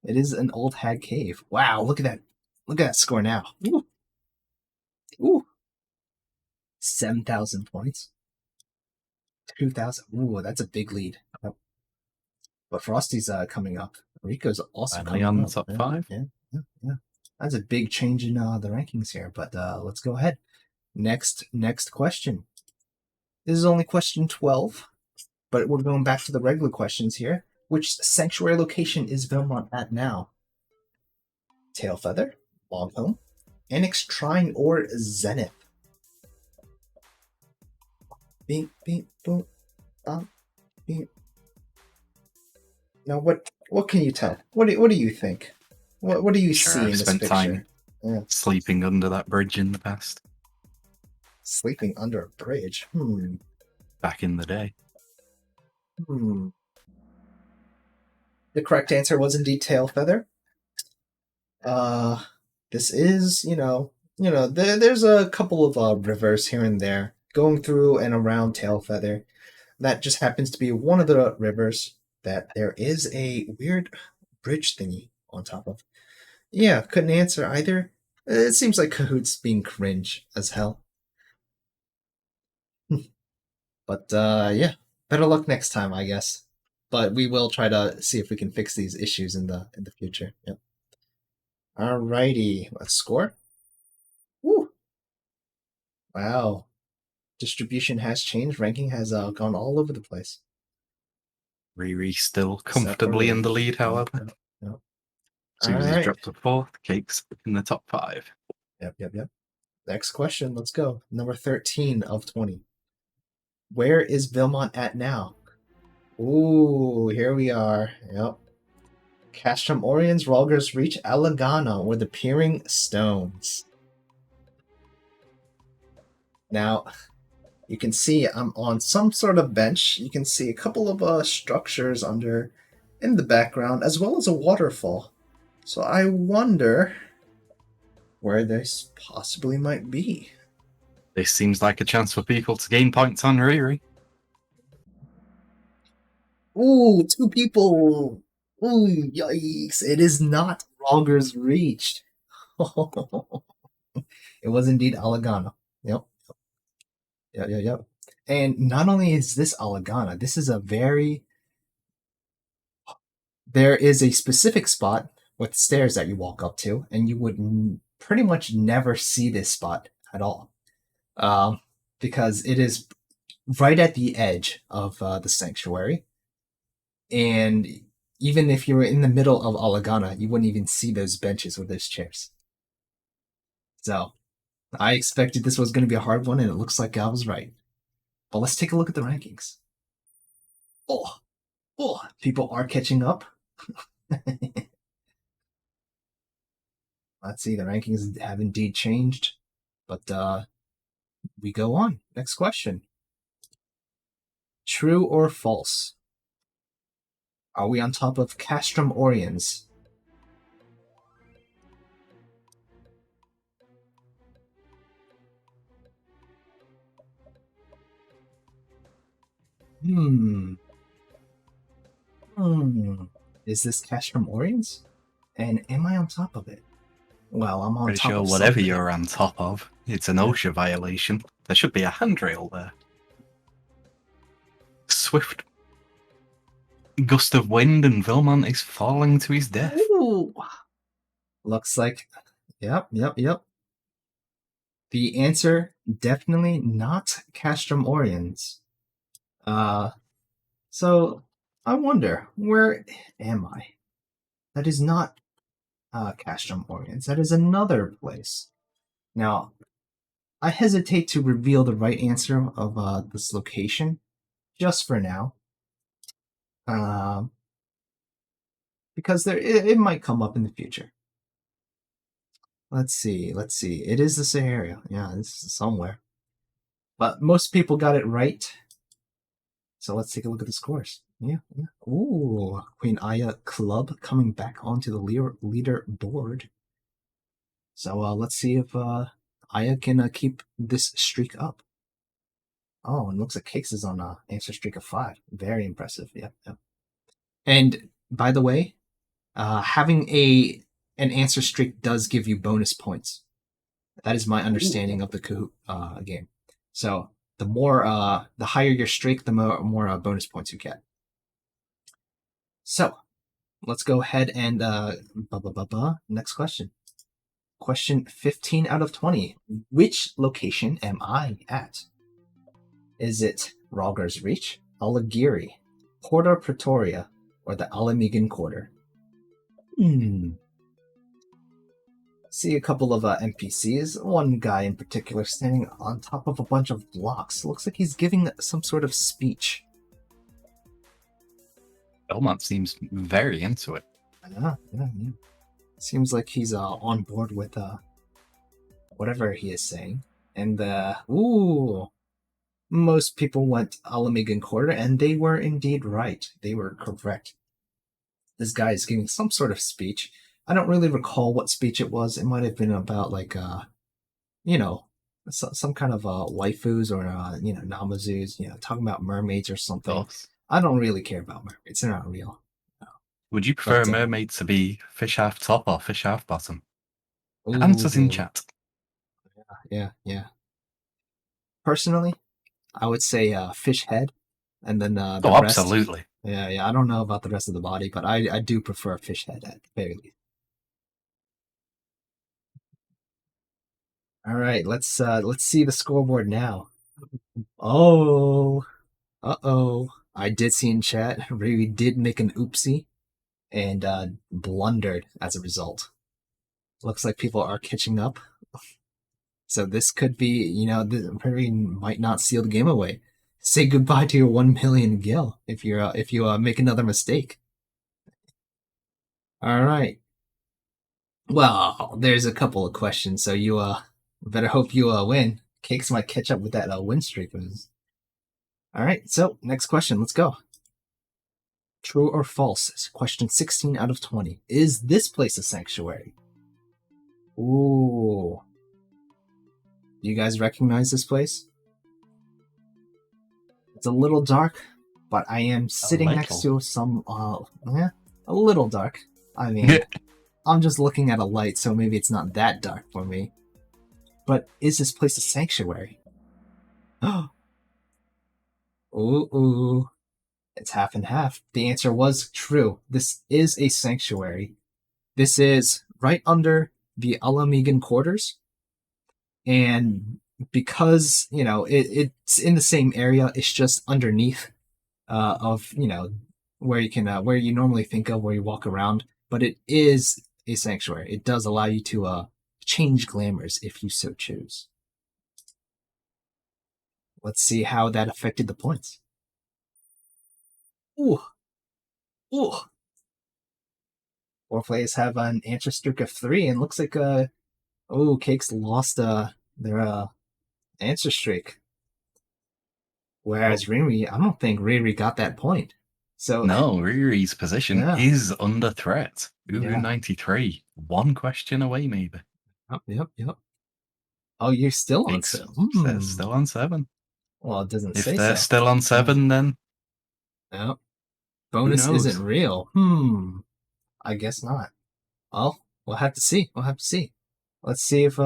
Speaker 1: It is an old hag cave. Wow, look at that! Look at that score now. Ooh. 7,000 points. 2,000. Ooh, that's a big lead. Oh. But Frosty's coming up. Rico's also
Speaker 2: Finally
Speaker 1: coming
Speaker 2: on
Speaker 1: up.
Speaker 2: the top 5.
Speaker 1: Yeah. That's a big change in the rankings here. But let's go ahead. Next question. This is only question 12, but we're going back to the regular questions here. Which sanctuary location is Belmont at now? Tailfeather, Longholm, Annex Shrine, or Zenith? Beep, beep, boom, beep. Now, what can you tell? What do you think? What do you see in this picture?
Speaker 2: Time sleeping under that bridge in the past.
Speaker 1: Sleeping under a bridge?
Speaker 2: Back in the day.
Speaker 1: The correct answer was indeed Tailfeather. This is, there's a couple of rivers here and there going through and around Tailfeather. That just happens to be one of the rivers that there is a weird bridge thingy on top of. Yeah, couldn't answer either. It seems like Kahoot's being cringe as hell. But yeah, better luck next time, I guess. But we will try to see if we can fix these issues in the future. Yep. Alrighty, let's score. Woo! Wow. Distribution has changed. Ranking has gone all over the place.
Speaker 2: Riri still comfortably in the lead, however.
Speaker 1: Yep.
Speaker 2: Susie's dropped to 4th. Cake's in the top 5.
Speaker 1: Yep. Next question. Let's go. Number 13 of 20. Where is Belmont at now? Ooh, here we are. Yep. Castrum Oriens, Ralger's Reach, Alagana, or the Peering Stones. Now, you can see I'm on some sort of bench. You can see a couple of structures in the background, as well as a waterfall. So I wonder where this possibly might be.
Speaker 2: This seems like a chance for people to gain points on Riri.
Speaker 1: Ooh, 2 people. Ooh, yikes. It is not Ralger's Reach. It was indeed Alagana. Yep. And not only is this Alagana, this is there is a specific spot with stairs that you walk up to, and you would pretty much never see this spot at all. because it is right at the edge of the sanctuary, and even if you were in the middle of Alagana, you wouldn't even see those benches or those chairs. So I expected this was going to be a hard one, and it looks like I was right. But let's take a look at the rankings. Oh, people are catching up. Let's see, the rankings have indeed changed. But we go on. Next question. True or false? Are we on top of Castrum Oriens? Hmm. Is this Castrum Oriens? And am I on top of it? Well, I'm on
Speaker 2: Pretty
Speaker 1: top
Speaker 2: sure
Speaker 1: of
Speaker 2: whatever
Speaker 1: something.
Speaker 2: you're on top of, it's an OSHA violation. There should be a handrail there. Swift gust of wind and Vilmont is falling to his death.
Speaker 1: Ooh. Looks like, yep. The answer, definitely not Castrum Oriens. So I wonder, where am I? That is not Castrum Oriens. That is another place. Now, I hesitate to reveal the right answer of this location, just for now, because it might come up in the future. Let's see. It is this area. Yeah, this is somewhere. But most people got it right. So let's take a look at the scores. Yeah. Ooh, Queen Aya Club coming back onto the leader board. So let's see if Aya can keep this streak up. Oh, and looks like Cakes is on an answer streak of 5. Very impressive. Yep. And by the way, having an answer streak does give you bonus points. That is my understanding of the Kahoot game. So the higher your streak, the more bonus points you get. So let's go ahead and next question. Question 15 out of 20. Which location am I at? Is it Rogger's Reach, Aligiri, Porta Pretoria, or the Alamigan Quarter? See a couple of NPCs. One guy in particular standing on top of a bunch of blocks. Looks like he's giving some sort of speech.
Speaker 2: Belmont seems very into it.
Speaker 1: Yeah. Seems like he's on board with whatever he is saying. And most people went Alamigan Quarter, and they were indeed right. They were correct. This guy is giving some sort of speech. I don't really recall what speech it was. It might have been about some kind of waifus or namazus. Talking about mermaids or something. I don't really care about mermaids. They're not real.
Speaker 2: Would you prefer a mermaid to be fish half top or fish half bottom?
Speaker 1: Ooh,
Speaker 2: Answers in chat.
Speaker 1: Yeah. Personally, I would say fish head, and then the rest.
Speaker 2: Absolutely.
Speaker 1: Yeah. I don't know about the rest of the body, but I do prefer fish head at the very least. All right, let's see the scoreboard now. Oh, I did see in chat, Riri did make an oopsie and blundered as a result. Looks like people are catching up. So this could be, Riri might not seal the game away. Say goodbye to your 1 million gil if you make another mistake. All right. Well, there's a couple of questions, so you better hope you win. Cakes might catch up with that win streak. All right, so next question. Let's go. True or false? Question 16 out of 20. Is this place a sanctuary? Ooh. Do you guys recognize this place? It's a little dark, but I am sitting next to some, a little dark. I mean, I'm just looking at a light, so maybe it's not that dark for me. But is this place a sanctuary? Ooh. It's half and half. The answer was true. This is a sanctuary. This is right under the Alamigan quarters. And because it's in the same area. It's just underneath of where you can where you normally think of where you walk around. But it is a sanctuary. It does allow you to change glamours if you so choose. Let's see how that affected the points. Ooh, ooh. 4 players have an answer streak of 3, and looks like Cakes lost their answer streak. Whereas Riri, I don't think Riri got that point. So
Speaker 2: no, Riri's position is under threat. Ubu 93, 1 question away, maybe.
Speaker 1: Yep. Oh, you're still on 7.
Speaker 2: Says still on 7.
Speaker 1: Well, it doesn't
Speaker 2: if
Speaker 1: say so.
Speaker 2: If they're still on 7, then
Speaker 1: no. Bonus isn't real. I guess not. Well, we'll have to see. Let's see if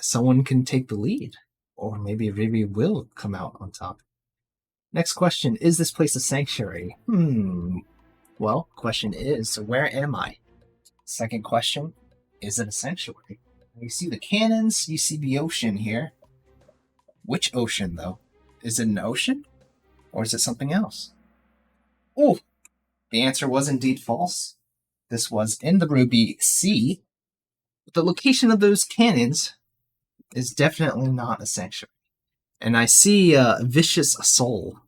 Speaker 1: someone can take the lead, or maybe Riri will come out on top. Next question: is this place a sanctuary? Well, question is, where am I? Second question: is it a sanctuary? You see the cannons. You see the ocean here. Which ocean, though? Is it an ocean, or is it something else? Oh, the answer was indeed false. This was in the Ruby Sea. But the location of those cannons is definitely not a sanctuary. And I see Vicious Soul.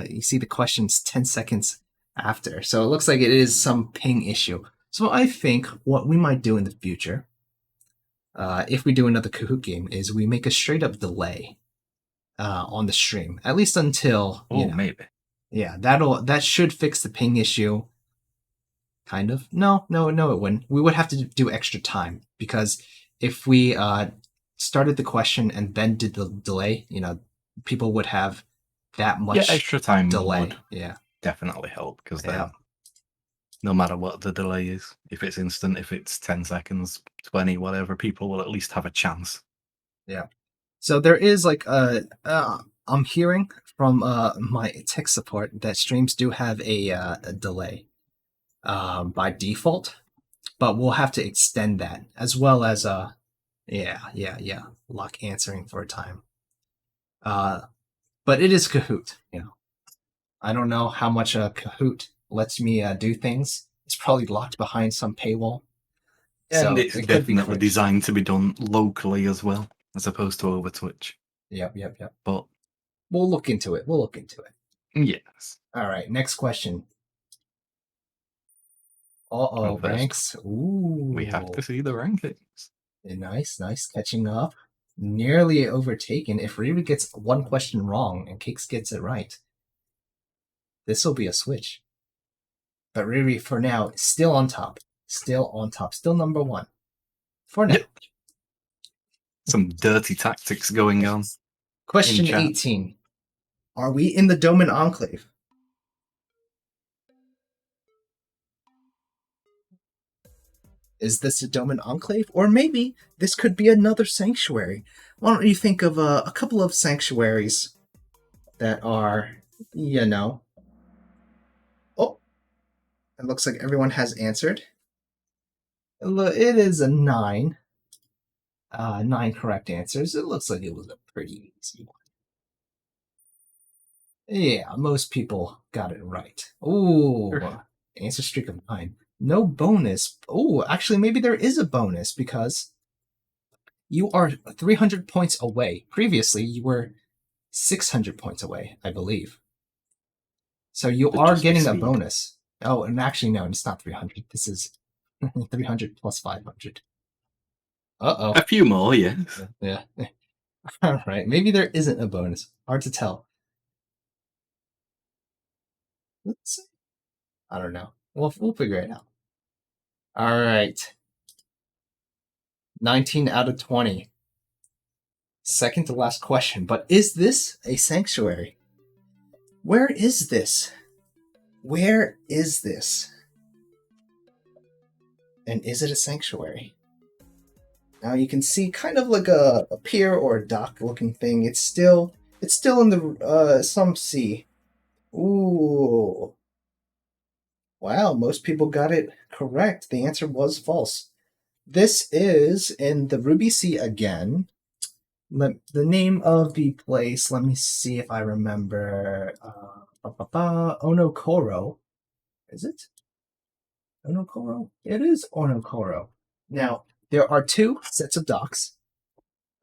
Speaker 1: You see the questions 10 seconds after. So it looks like it is some ping issue. So I think what we might do in the future, if we do another Kahoot game, is we make a straight up delay on the stream. At least until
Speaker 2: maybe.
Speaker 1: Yeah, that should fix the ping issue. Kind of. No, it wouldn't. We would have to do extra time, because if we started the question and then did the delay, people would have that much
Speaker 2: extra time
Speaker 1: delay.
Speaker 2: Would definitely help, because then no matter what the delay is, if it's instant, if it's 10 seconds, 20, whatever, people will at least have a chance.
Speaker 1: Yeah. So there is I'm hearing from my tech support that streams do have a delay by default, but we'll have to extend that, as well as lock answering for a time. But it is Kahoot, I don't know how much Kahoot lets me do things. It's probably locked behind some paywall.
Speaker 2: And so it's definitely designed to be done locally as well, as opposed to over Twitch.
Speaker 1: Yep.
Speaker 2: But
Speaker 1: we'll look into it.
Speaker 2: Yes.
Speaker 1: All right, next question. Ranks. Ooh.
Speaker 2: We have to see the rankings.
Speaker 1: Nice. Catching up. Nearly overtaken. If Riri gets one question wrong and Cakes gets it right, this will be a switch. But Riri, for now, still on top. Still number 1. For now.
Speaker 2: Some dirty tactics going on.
Speaker 1: Question 18. Are we in the Doman Enclave? Is this a Doman Enclave? Or maybe this could be another sanctuary. Why don't you think of a couple of sanctuaries that are, Oh, it looks like everyone has answered. It is a 9. 9 correct answers. It looks like it was a pretty easy one. Yeah, most people got it right. Ooh, answer streak of 9. No bonus. Oh, actually, maybe there is a bonus, because you are 300 points away. Previously, you were 600 points away, I believe. So you are getting a bonus. Oh, and actually, no, it's not 300. This is 300 plus 500. Uh-oh.
Speaker 2: A few more, yes.
Speaker 1: Yeah. All right. Maybe there isn't a bonus. Hard to tell. Let's see. I don't know. We'll figure it out. All right. 19 out of 20. Second to last question. But is this a sanctuary? Where is this? And is it a sanctuary? Now you can see kind of like a pier or a dock looking thing. It's still in the some sea. Ooh. Wow, most people got it correct. The answer was false. This is in the Ruby Sea again. The name of the place. Let me see if I remember. Onokoro. Is it Onokoro? It is Onokoro. Now there are two sets of docks.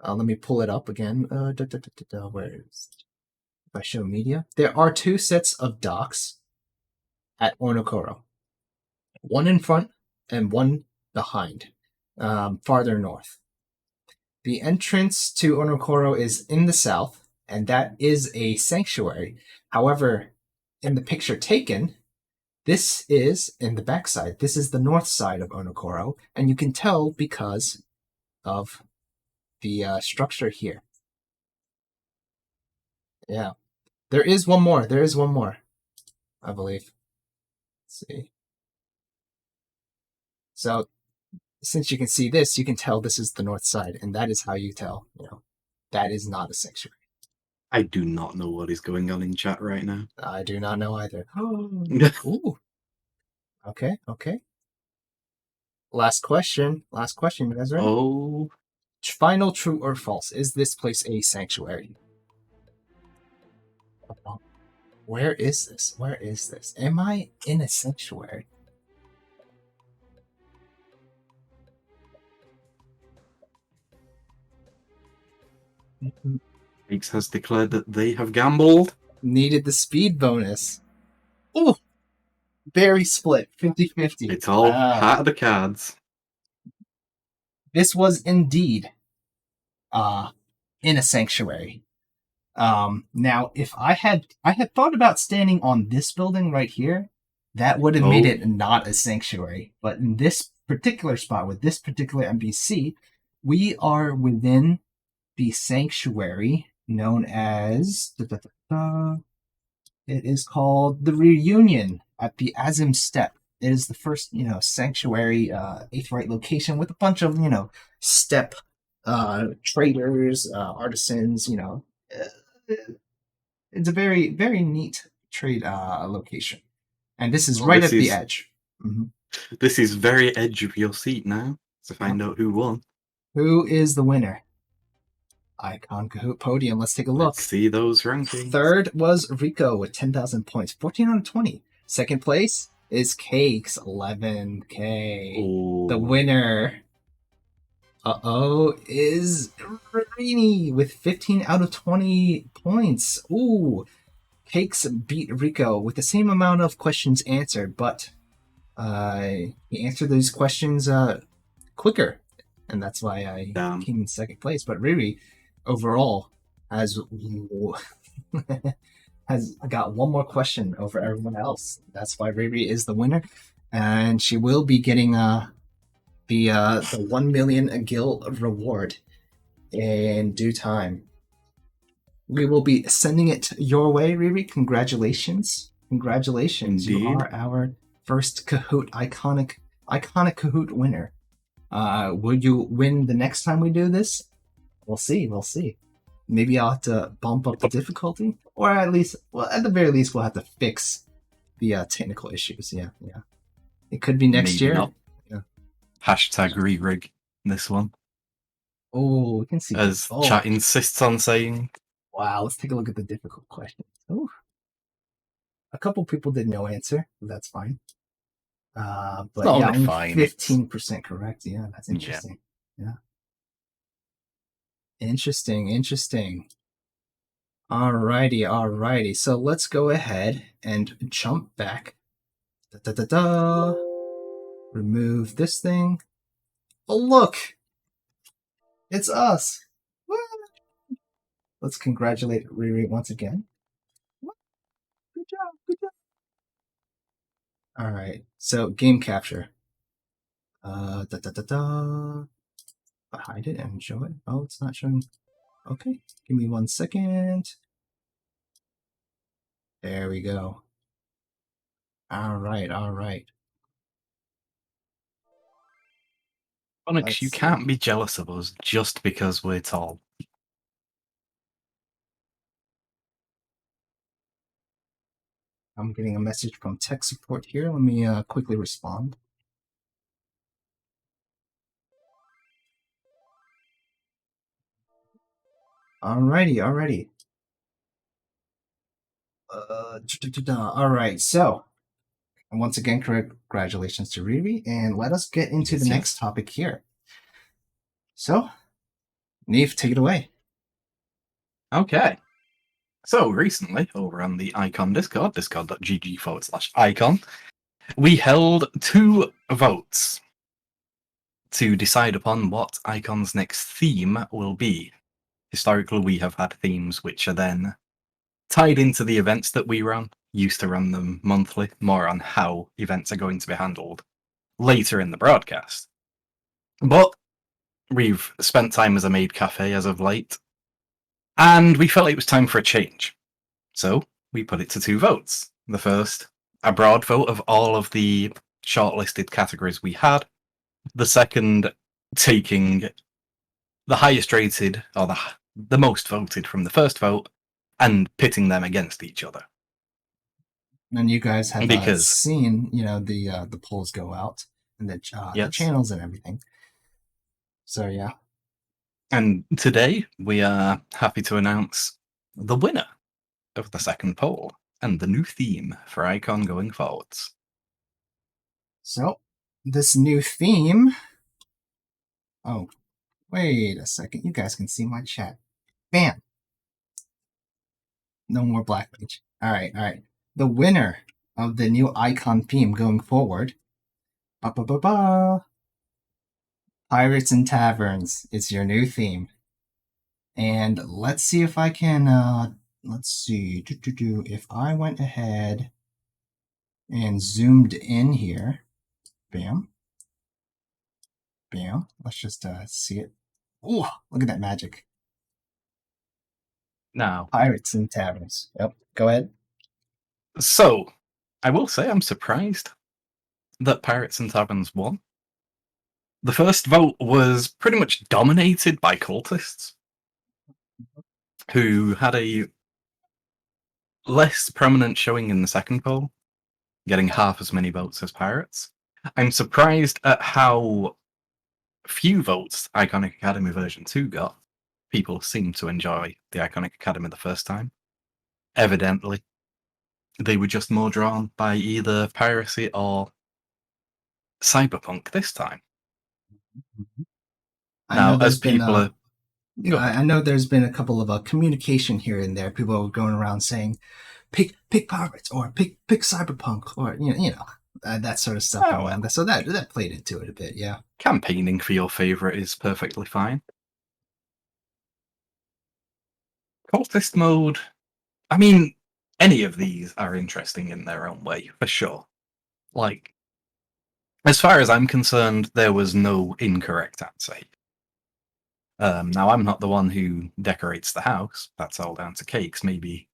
Speaker 1: Let me pull it up again. Where is? If I show media, there are two sets of docks at Onokoro. One in front and one behind, farther north. The entrance to Onokoro is in the south, and that is a sanctuary. However, in the picture taken, this is in the backside. This is the north side of Onokoro, and you can tell because of the structure here. Yeah. There is one more. There is one more, I believe. Let's see. So, since you can see this, you can tell this is the north side, and that is how you tell, that is not a sanctuary.
Speaker 3: I do not know what is going on in chat right now.
Speaker 1: I do not know either. Ooh. Okay, okay. Last question. Last question, you guys ready?
Speaker 3: Oh.
Speaker 1: Final true or false. Is this place a sanctuary? Where is this? Where is this? Am I in a sanctuary?
Speaker 3: X has declared that they have gambled.
Speaker 1: Needed the speed bonus. Ooh! Very split. 50-50.
Speaker 3: It's all part of the cards.
Speaker 1: This was indeed in a sanctuary. Now, if I had thought about standing on this building right here, that would have made it not a sanctuary. But in this particular spot with this particular NPC, we are within the sanctuary known as it is called the Reunion at the Azim Steppe. It is the first, sanctuary, eighth right location with a bunch of, steppe traders, artisans, it's a very, very neat trade location. And this is right at the edge. Mm-hmm.
Speaker 3: This is very edge of your seat now to find out who won.
Speaker 1: Who is the winner? Icon Kahoot Podium. Let's take a look.
Speaker 3: Let's see those rankings.
Speaker 1: Third was Rico with 10,000 points, 14 out of 20. Second place is Cakes, 11K.
Speaker 3: Ooh.
Speaker 1: The winner, is Rini with 15 out of 20 points. Ooh, Cakes beat Rico with the same amount of questions answered, but he answered those questions quicker, and that's why I came in second place. But Riri, overall, has got one more question over everyone else. That's why Riri is the winner, and she will be getting the 1 million gil reward in due time. We will be sending it your way, Riri. Congratulations. Congratulations.
Speaker 3: Indeed.
Speaker 1: You are our first Kahoot iconic Kahoot winner. Will you win the next time we do this? We'll see. We'll see. Maybe I'll have to bump up the difficulty, or at the very least, we'll have to fix the technical issues. Yeah. It could be next year.
Speaker 2: Not. Yeah. Hashtag re-rig this one.
Speaker 1: Oh, we can see.
Speaker 2: As chat insists on saying.
Speaker 1: Wow, let's take a look at the difficult questions. Ooh. A couple people did no answer. That's fine. But yeah, only 15% correct. Yeah, that's interesting. Yeah. Interesting. Alrighty. So let's go ahead and jump back. Remove this thing. Oh, look! It's us! Woo! Let's congratulate Riri once again. Good job. Alright, so game capture. Hide it and show it. Oh, it's not showing. Okay, give me 1 second. There we go. Alright.
Speaker 2: EIKONIC, you can't be jealous of us just because we're tall.
Speaker 1: I'm getting a message from tech support here. Let me quickly respond. Alrighty. Alright, so and once again, congratulations to Riri, and let us get into the next topic here. So, Neve, take it away.
Speaker 2: Okay. So recently, over on the Icon Discord, discord.gg/icon, we held 2 votes to decide upon what Icon's next theme will be. Historically, we have had themes which are then tied into the events that we run. Used to run them monthly, more on how events are going to be handled later in the broadcast. But we've spent time as a maid cafe as of late, and we felt it was time for a change. So we put it to 2 votes. The first, a broad vote of all of the shortlisted categories we had. The second, taking the highest rated, or the most voted from the first vote, and pitting them against each other.
Speaker 1: And you guys have
Speaker 2: Because
Speaker 1: seen, the polls go out and the
Speaker 2: yes.
Speaker 1: channels and everything. So yeah.
Speaker 2: And today we are happy to announce the winner of the second poll and the new theme for Icon going forwards.
Speaker 1: So this new theme. Oh, wait a second. You guys can see my chat. Bam. No more black page. All right. The winner of the new Icon theme going forward. Pirates and Taverns is your new theme. And let's see if I can, let's see. If I went ahead and zoomed in here. Bam. Let's just see it. Oh, look at that magic.
Speaker 2: Now,
Speaker 1: Pirates and Taverns. Yep, go ahead.
Speaker 2: So, I will say I'm surprised that Pirates and Taverns won. The first vote was pretty much dominated by cultists, who had a less prominent showing in the second poll, getting half as many votes as Pirates. I'm surprised at how few votes Iconic Academy version 2 got. People seem to enjoy the Iconic Academy the first time. Evidently, they were just more drawn by either piracy or cyberpunk this time.
Speaker 1: I know there's been
Speaker 2: people
Speaker 1: I know there's been a couple of communication here and there. People are going around saying, "Pick pirates" or "pick cyberpunk" or that sort of stuff going on. So that played into it a bit, yeah.
Speaker 2: Campaigning for your favorite is perfectly fine. Cultist mode, I mean, any of these are interesting in their own way, for sure. Like, as far as I'm concerned, there was no incorrect answer. Now, I'm not the one who decorates the house. That's all down to Cakes. Maybe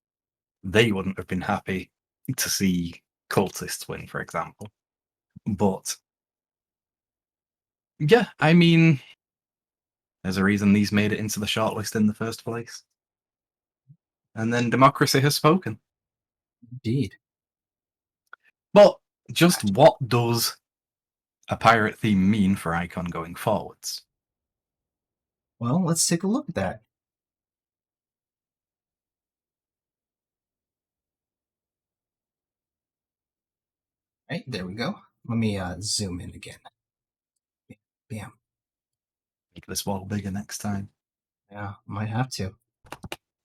Speaker 2: they wouldn't have been happy to see cultists win, for example. But, yeah, I mean, there's a reason these made it into the shortlist in the first place. And then democracy has spoken.
Speaker 1: Indeed.
Speaker 2: But just what does a pirate theme mean for Icon going forwards?
Speaker 1: Well, let's take a look at that. Right, there we go. Let me zoom in again. Bam.
Speaker 2: Make this wall bigger next time.
Speaker 1: Yeah, might have to.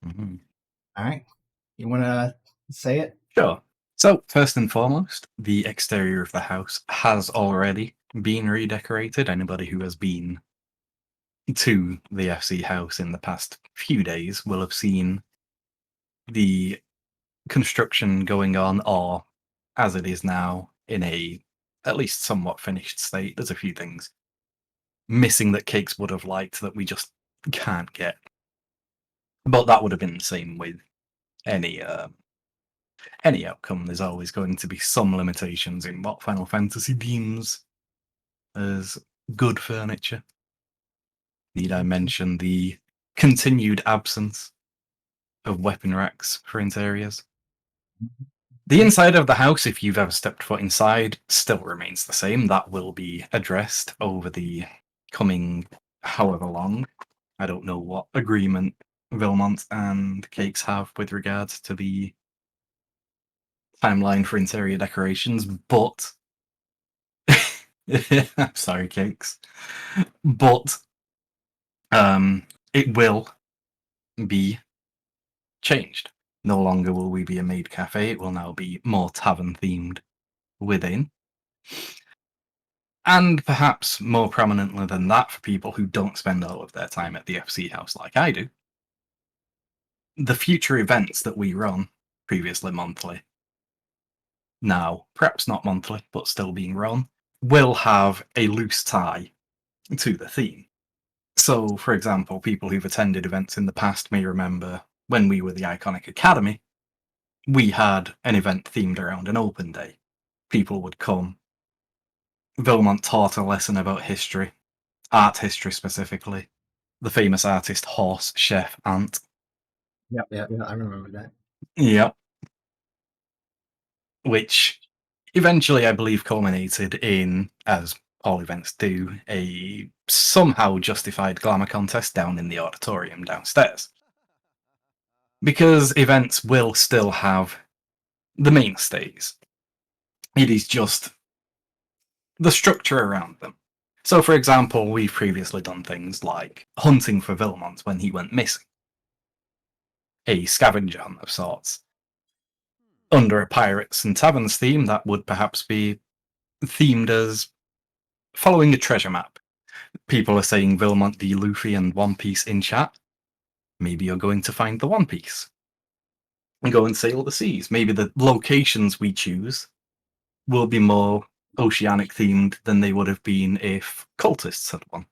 Speaker 2: Mm-hmm.
Speaker 1: All right. You want to say it?
Speaker 2: Sure. So, first and foremost, the exterior of the house has already been redecorated. Anybody who has been to the FC house in the past few days will have seen the construction going on, or as it is now, in a at least somewhat finished state. There's a few things missing that Cakes would have liked that we just can't get. But that would have been the same with any outcome. There's always going to be some limitations in what Final Fantasy deems as good furniture. Need I mention the continued absence of weapon racks for interiors? The inside of the house, if you've ever stepped foot inside, still remains the same. That will be addressed over the coming however long. I don't know what agreement Vilmont and Cakes have with regards to the timeline for interior decorations, but I'm sorry, Cakes, but it will be changed. No longer will we be a maid cafe, it will now be more tavern themed within. And perhaps more prominently than that, for people who don't spend all of their time at the FC house like I do, the future events that we run, previously monthly, now perhaps not monthly, but still being run, will have a loose tie to the theme. So, for example, people who've attended events in the past may remember when we were the EIKONIC Academy, we had an event themed around an open day. People would come. Vilmont taught a lesson about history, art history specifically. The famous artist Horse Chef Ant.
Speaker 1: Yeah, I remember that.
Speaker 2: Yep. Which eventually, I believe, culminated in, as all events do, a somehow justified glamour contest down in the auditorium downstairs. Because events will still have the mainstays. It is just the structure around them. So, for example, we've previously done things like hunting for Vilmont when he went missing. A scavenger hunt of sorts. Under a pirates and taverns theme, that would perhaps be themed as following a treasure map. People are saying Vilmont the Luffy and One Piece in chat. Maybe you're going to find the One Piece. And go and sail the seas. Maybe the locations we choose will be more oceanic themed than they would have been if cultists had won.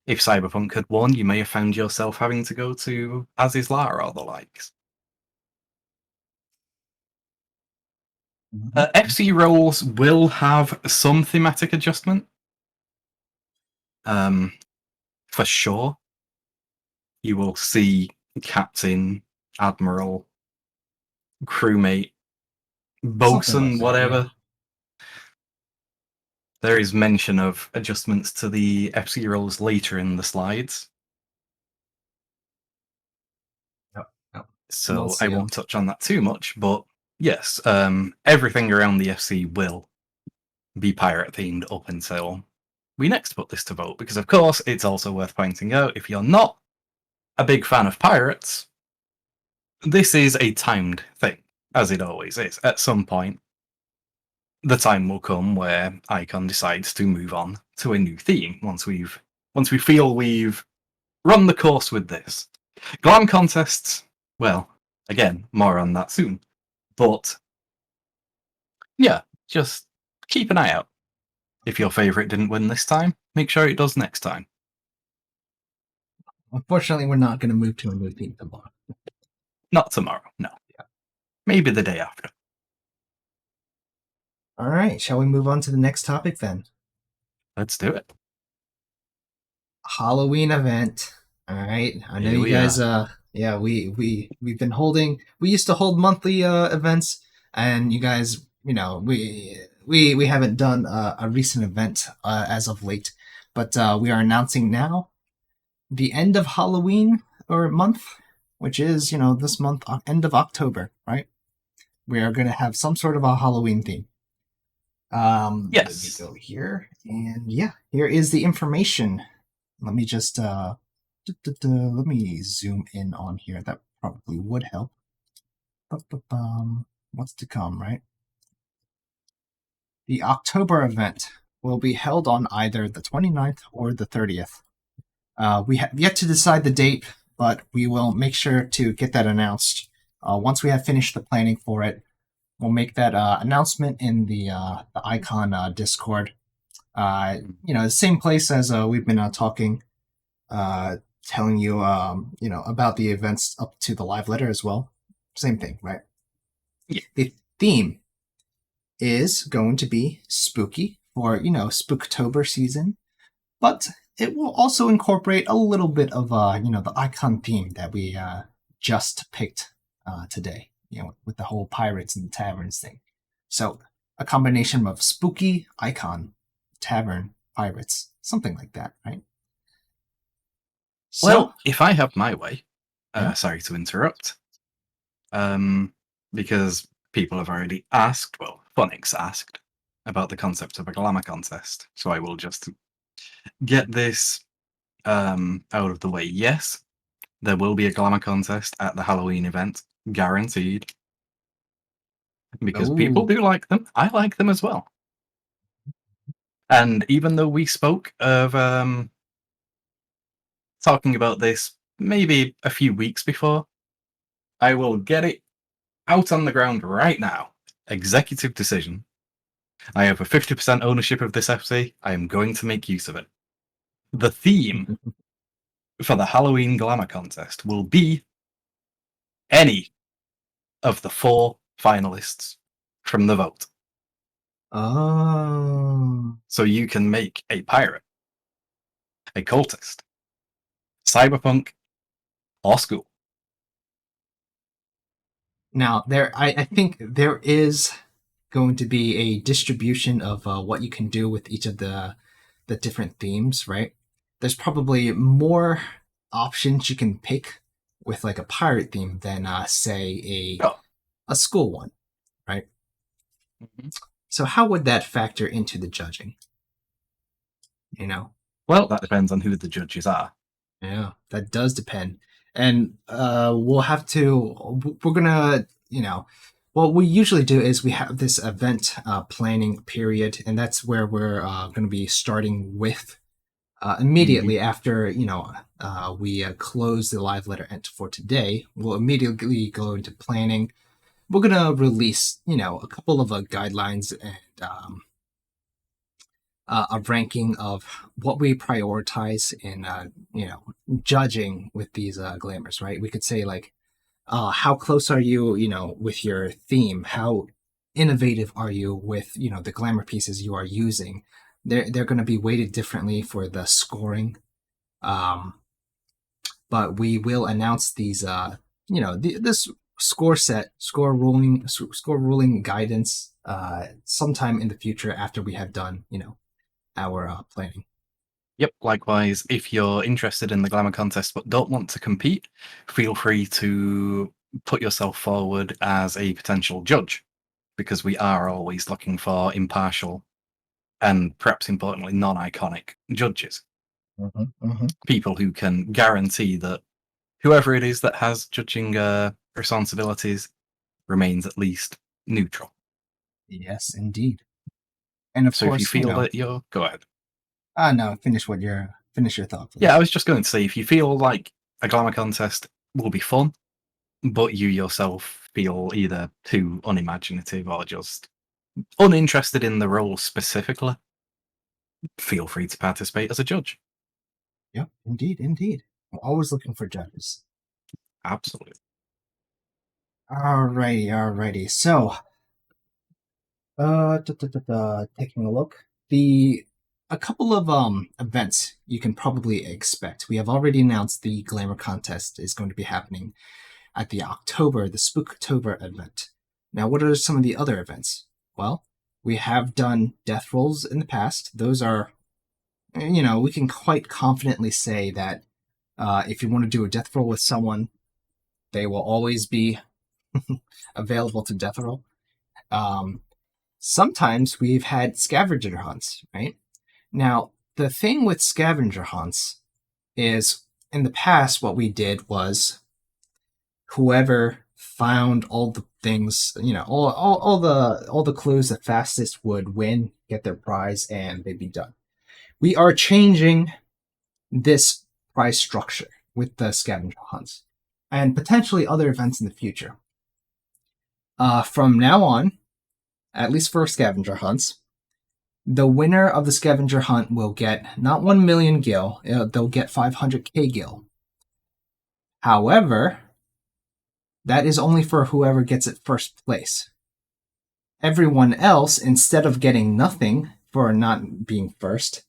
Speaker 2: If Cyberpunk had won, you may have found yourself having to go to Azizlar or the likes. FC roles will have some thematic adjustment. For sure. You will see captain, admiral, crewmate, bosun,
Speaker 1: like that,
Speaker 2: whatever.
Speaker 1: yeah.
Speaker 2: There is mention of adjustments to the FC roles later in the slides.
Speaker 1: Yep.
Speaker 2: So I won't touch on that too much, but yes, everything around the FC will be pirate themed up until we next put this to vote, because of course it's also worth pointing out, if you're not a big fan of pirates, this is a timed thing, as it always is. At some point, the time will come where Icon decides to move on to a new theme once we feel we've run the course with this. Glam contests, well, again, more on that soon. But yeah, just keep an eye out. If your favourite didn't win this time, make sure it does next time.
Speaker 1: Unfortunately, we're not going to move to a new theme tomorrow.
Speaker 2: Not tomorrow, no.
Speaker 1: Yeah.
Speaker 2: Maybe the day after.
Speaker 1: All right, shall we move on to the next topic then?
Speaker 2: Let's do it.
Speaker 1: Halloween event. All right, I know
Speaker 2: Here
Speaker 1: you
Speaker 2: we
Speaker 1: guys.
Speaker 2: are.
Speaker 1: Yeah, we've been holding. We used to hold monthly events, and you guys, you know, we haven't done a recent event as of late, but we are announcing now the end of Halloween or month, which is this month, end of October, right? We are going to have some sort of a Halloween theme.
Speaker 2: Yes.
Speaker 1: Let me go here, and yeah, here is the information. Let me just let me zoom in on here. That probably would help. What's to come, right? The October event will be held on either the 29th or the 30th. We have yet to decide the date, but we will make sure to get that announced. Once we have finished the planning for it, we'll make that announcement in the Icon Discord. The same place as we've been talking, telling you, about the events up to the live letter as well. Same thing, right?
Speaker 2: Yeah.
Speaker 1: The theme is going to be spooky for, Spooktober season, but it will also incorporate a little bit of, the Icon theme that we just picked today, with the whole pirates and taverns thing. So a combination of spooky, Icon, tavern, pirates, something like that, right?
Speaker 2: Well, if I have my way, Sorry to interrupt. Because people have already asked, well, Phonics asked about the concept of a glamour contest. So I will just get this out of the way. Yes, there will be a glamour contest at the Halloween event, guaranteed. Because people
Speaker 1: Ooh.
Speaker 2: do like them. I like them as well. And even though we spoke of talking about this maybe a few weeks before, I will get it out on the ground right now. Executive decision. I have a 50% ownership of this FC. I am going to make use of it. The theme for the Halloween Glamour Contest will be any of the 4 finalists from the vote.
Speaker 1: Oh.
Speaker 2: So you can make a pirate, a cultist, cyberpunk, or school.
Speaker 1: Now, I think there is going to be a distribution of what you can do with each of the different themes, right? There's probably more options you can pick with like a pirate theme than say
Speaker 2: Oh.
Speaker 1: a school one, right?
Speaker 2: Mm-hmm.
Speaker 1: So how would that factor into the judging? You know?
Speaker 2: Well, that depends on who the judges are.
Speaker 1: Yeah, that does depend. And we'll have to, we're gonna, what we usually do is we have this event planning period, and that's where we're going to be starting with immediately after, we close the live letter ent for today. We'll immediately go into planning. We're going to release, a couple of guidelines and a ranking of what we prioritize in judging with these glamours, right? We could say like how close are you with your theme, how innovative are you with the glamour pieces you are using. They're going to be weighted differently for the scoring, but we will announce these this score ruling guidance sometime in the future after we have done our planning.
Speaker 2: Yep, likewise, if you're interested in the Glamour Contest but don't want to compete, feel free to put yourself forward as a potential judge, because we are always looking for impartial and, perhaps importantly, non-iconic judges. People who can guarantee that whoever it is that has judging responsibilities remains at least neutral.
Speaker 1: Yes, indeed. And of
Speaker 2: So
Speaker 1: course,
Speaker 2: if you feel that you're... Go ahead.
Speaker 1: No, finish your thought, please.
Speaker 2: Yeah, I was just going to say, if you feel like a Glamour Contest will be fun, but you yourself feel either too unimaginative or just uninterested in the role specifically, feel free to participate as a judge.
Speaker 1: Yep, indeed. I'm always looking for judges.
Speaker 2: Absolutely.
Speaker 1: Alrighty. So, taking a look. A couple of events you can probably expect. We have already announced the Glamour Contest is going to be happening at the Spooktober event. Now, what are some of the other events? Well, we have done death rolls in the past. Those are, we can quite confidently say that if you want to do a death roll with someone, they will always be available to death roll. Sometimes we've had scavenger hunts, right? Now, the thing with scavenger hunts is in the past, what we did was whoever found all the things, all the clues the fastest would win, get their prize, and they'd be done. We are changing this prize structure with the scavenger hunts and potentially other events in the future. From now on, at least for scavenger hunts, the winner of the scavenger hunt will get not 1 million gil, they'll get 500k gil. However, that is only for whoever gets it first place. Everyone else, instead of getting nothing for not being first,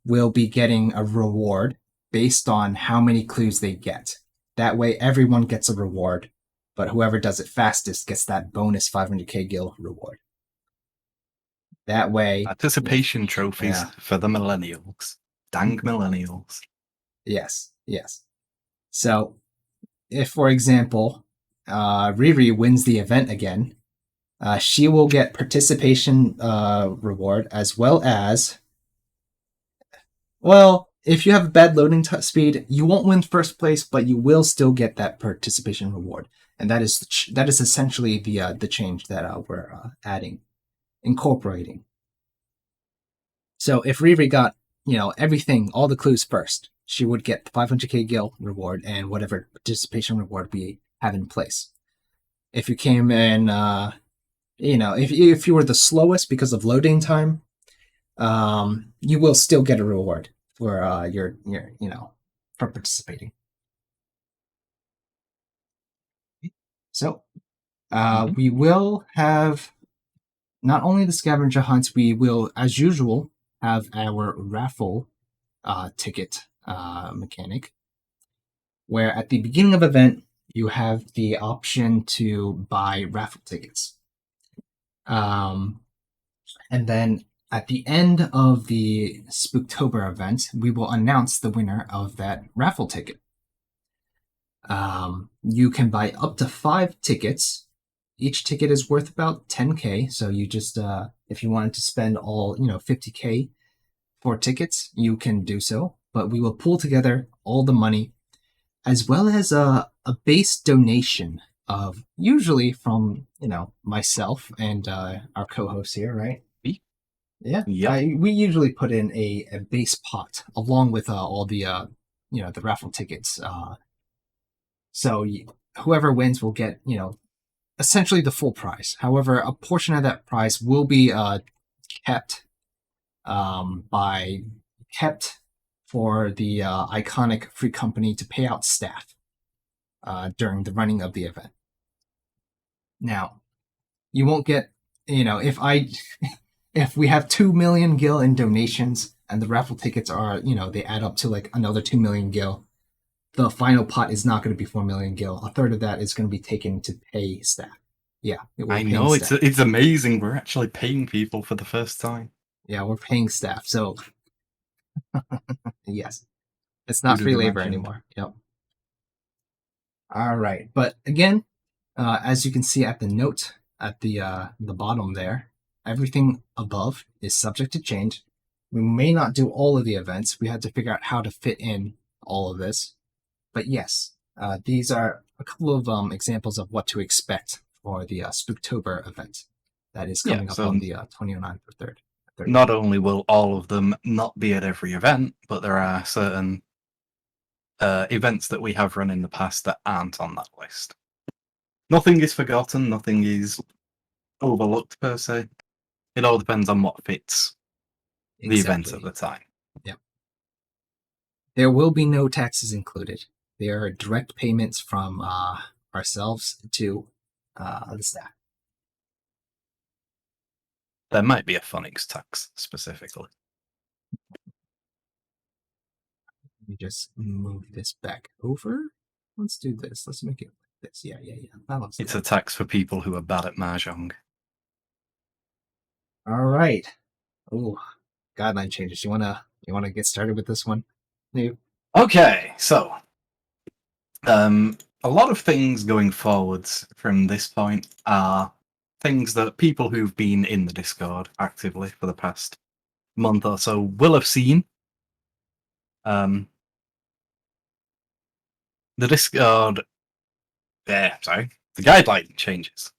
Speaker 1: will be getting a reward based on how many clues they get. That way, everyone gets a reward, but whoever does it fastest gets that bonus 500k gil reward. That way...
Speaker 2: Participation trophies for the millennials. Dang millennials.
Speaker 1: Yes. So, if, for example, Riri wins the event again, she will get participation reward as well as, well, if you have a bad loading speed, you won't win first place, but you will still get that participation reward, and that is essentially the change that we're incorporating. So if Riri got everything, all the clues first, she would get the 500k gil reward and whatever participation reward we have in place. If you came in, if you were the slowest because of loading time, you will still get a reward for your for participating. So we will have not only the scavenger hunts, we will, as usual, have our raffle ticket mechanic, where at the beginning of event you have the option to buy raffle tickets, and then at the end of the Spooktober event, we will announce the winner of that raffle ticket. You can buy up to 5 tickets. Each ticket is worth about 10k, so you just, if you wanted to spend all, 50k for tickets, you can do so. But we will pool together all the money, as well as a base donation of, usually from, myself and our co-host here, right? Yeah. We usually put in a base pot along with all the the raffle tickets. So whoever wins will get essentially the full prize. However, a portion of that prize will be kept for the EIKONIC Free Company to pay out staff during the running of the event. Now, you won't get if we have 2 million gil in donations and the raffle tickets are, they add up to like another 2 million gil, the final pot is not going to be 4 million gil. A third of that is going to be taken to pay staff. Yeah.
Speaker 3: I know, it's amazing. We're actually paying people for the first time.
Speaker 1: Yeah, we're paying staff. So, yes. It's not free labor anymore. Yep. All right. But again, as you can see at the note at the bottom there, everything above is subject to change. We may not do all of the events. We had to figure out how to fit in all of this. But yes, these are a couple of examples of what to expect for the Spooktober event that is coming up on the 29th or 3rd.
Speaker 2: Not only will all of them not be at every event, but there are certain events that we have run in the past that aren't on that list. Nothing is forgotten, nothing is overlooked per se. It all depends on what fits the event at the time.
Speaker 1: Yep. There will be no taxes included. They are direct payments from ourselves to the staff.
Speaker 2: There might be a phonics tax specifically.
Speaker 1: Let me just move this back over. Let's do this. Let's make it like this. Yeah. That looks
Speaker 2: It's
Speaker 1: good.
Speaker 2: a tax for people who are bad at mahjong.
Speaker 1: All right. Oh, guideline changes. You wanna get started with this one? Maybe?
Speaker 2: Okay, so a lot of things going forwards from this point are things that people who've been in the Discord actively for the past month or so will have seen. The Discord, the guideline changes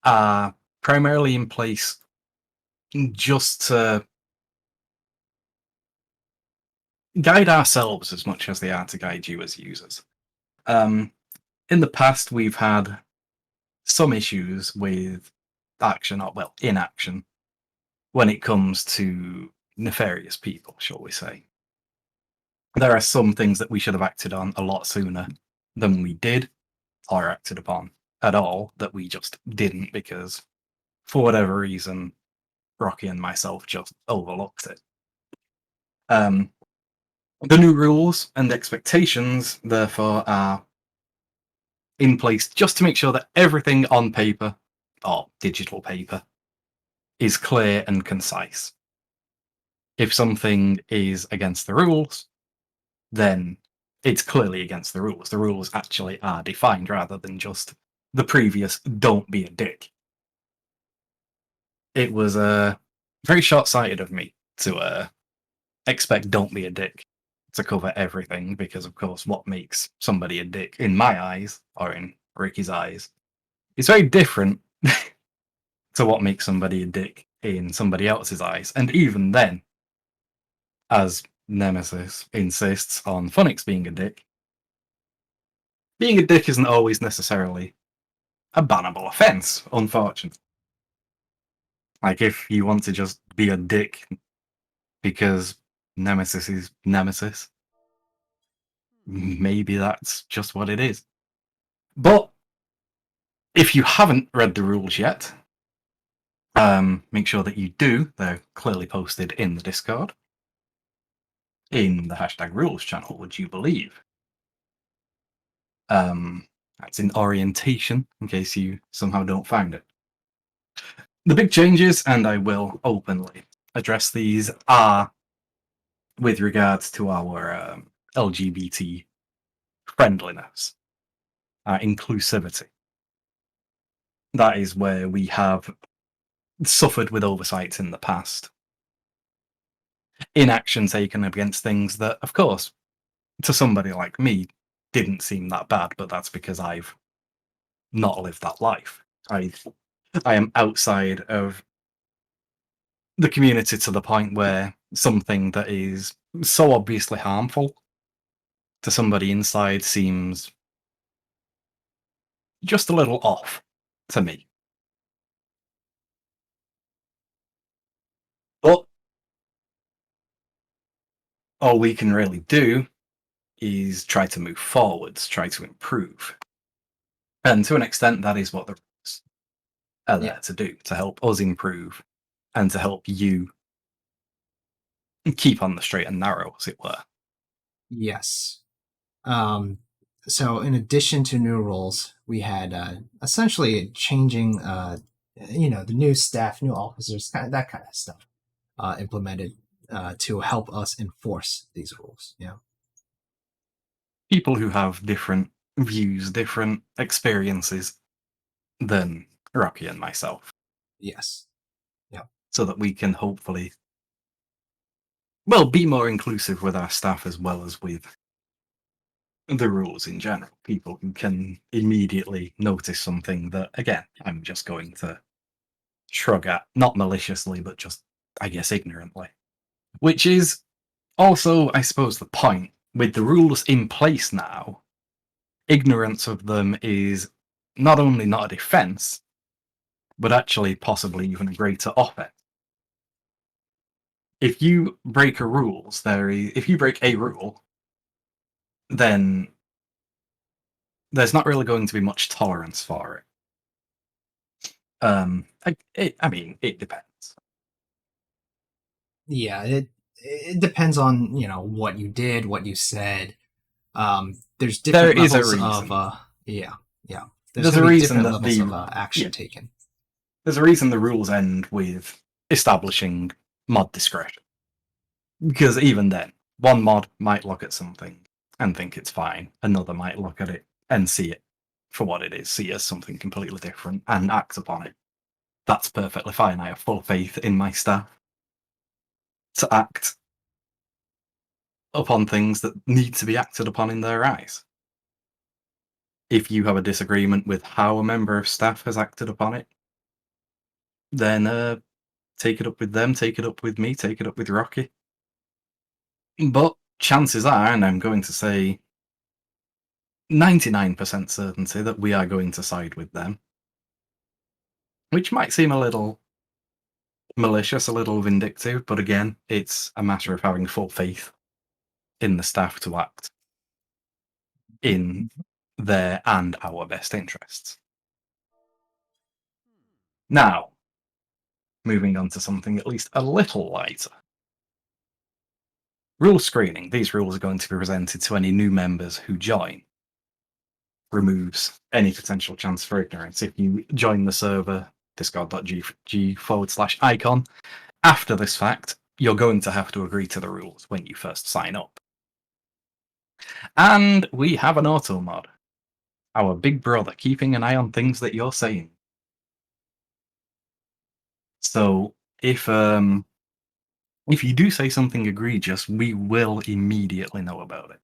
Speaker 2: are primarily in place just to guide ourselves as much as they are to guide you as users. In the past, we've had some issues with action, or well, inaction, when it comes to nefarious people, shall we say. There are some things that we should have acted on a lot sooner than we did, or acted upon at all, that we just didn't because, for whatever reason, Rocky and myself just overlooked it. The new rules and expectations, therefore, are in place just to make sure that everything on paper, or digital paper, is clear and concise. If something is against the rules, then
Speaker 3: it's clearly against the rules. The rules actually are defined rather than just the previous "don't be a dick." It was very short-sighted of me to expect "don't be a dick" to cover everything, because of course what makes somebody a dick in my eyes, or in Ricky's eyes, is very different to what makes somebody a dick in somebody else's eyes. And even then, as Nemesis insists on Phonics being a dick isn't always necessarily a bannable offense, unfortunately. Like, if you want to just be a dick because Nemesis is Nemesis, maybe that's just what it is. But if you haven't read the rules yet, make sure that you do. They're clearly posted in the Discord, in the #rules channel, would you believe? That's in orientation, in case you somehow don't find it. The big changes, and I will openly address these, are with regards to our LGBT friendliness, inclusivity. That is where we have suffered with oversights in the past. Inaction taken against things that, of course, to somebody like me, didn't seem that bad, but that's because I've not lived that life. I am outside of the community to the point where something that is so obviously harmful to somebody inside seems just a little off to me. But all we can really do is try to move forwards, try to improve. And to an extent, that is what the rules are there to do, to help us improve and to help you keep on the straight and narrow, as it were.
Speaker 1: Yes. So in addition to new rules, we had essentially changing, the new staff, new officers, that kind of stuff implemented to help us enforce these rules. Yeah.
Speaker 3: People who have different views, different experiences than Rocky and myself.
Speaker 1: Yes. Yeah.
Speaker 3: So that we can hopefully, be more inclusive with our staff as well as with the rules in general. People who can immediately notice something that, again, I'm just going to shrug at, not maliciously, but just, I guess, ignorantly. Which is also, I suppose, the point. With the rules in place now, ignorance of them is not only not a defense, but actually possibly even a greater offense. If you break if you break a rule, then there's not really going to be much tolerance for it. It depends.
Speaker 1: Yeah. It depends on what you did, what you said. There's different
Speaker 3: There is a
Speaker 1: levels
Speaker 3: reason.
Speaker 1: of yeah.
Speaker 3: There's
Speaker 1: gonna
Speaker 3: a
Speaker 1: be
Speaker 3: reason
Speaker 1: different
Speaker 3: that
Speaker 1: levels of action taken.
Speaker 3: There's a reason the rules end with establishing mod discretion. Because even then, one mod might look at something and think it's fine. Another might look at it and see it for what it is, see it as something completely different and act upon it. That's perfectly fine. I have full faith in my staff to act upon things that need to be acted upon in their eyes. If you have a disagreement with how a member of staff has acted upon it, then take it up with them, take it up with me, take it up with Rocky. But chances are, and I'm going to say 99% certainty, that we are going to side with them. Which might seem a little malicious, a little vindictive, but again, it's a matter of having full faith in the staff to act in their and our best interests. Now, moving on to something at least a little lighter. Rule screening. These rules are going to be presented to any new members who join. Removes any potential chance for ignorance. If you join the server, discord.gg/icon, after this fact, you're going to have to agree to the rules when you first sign up. And we have an auto mod. Our big brother keeping an eye on things that you're saying. So if you do say something egregious, we will immediately know about it.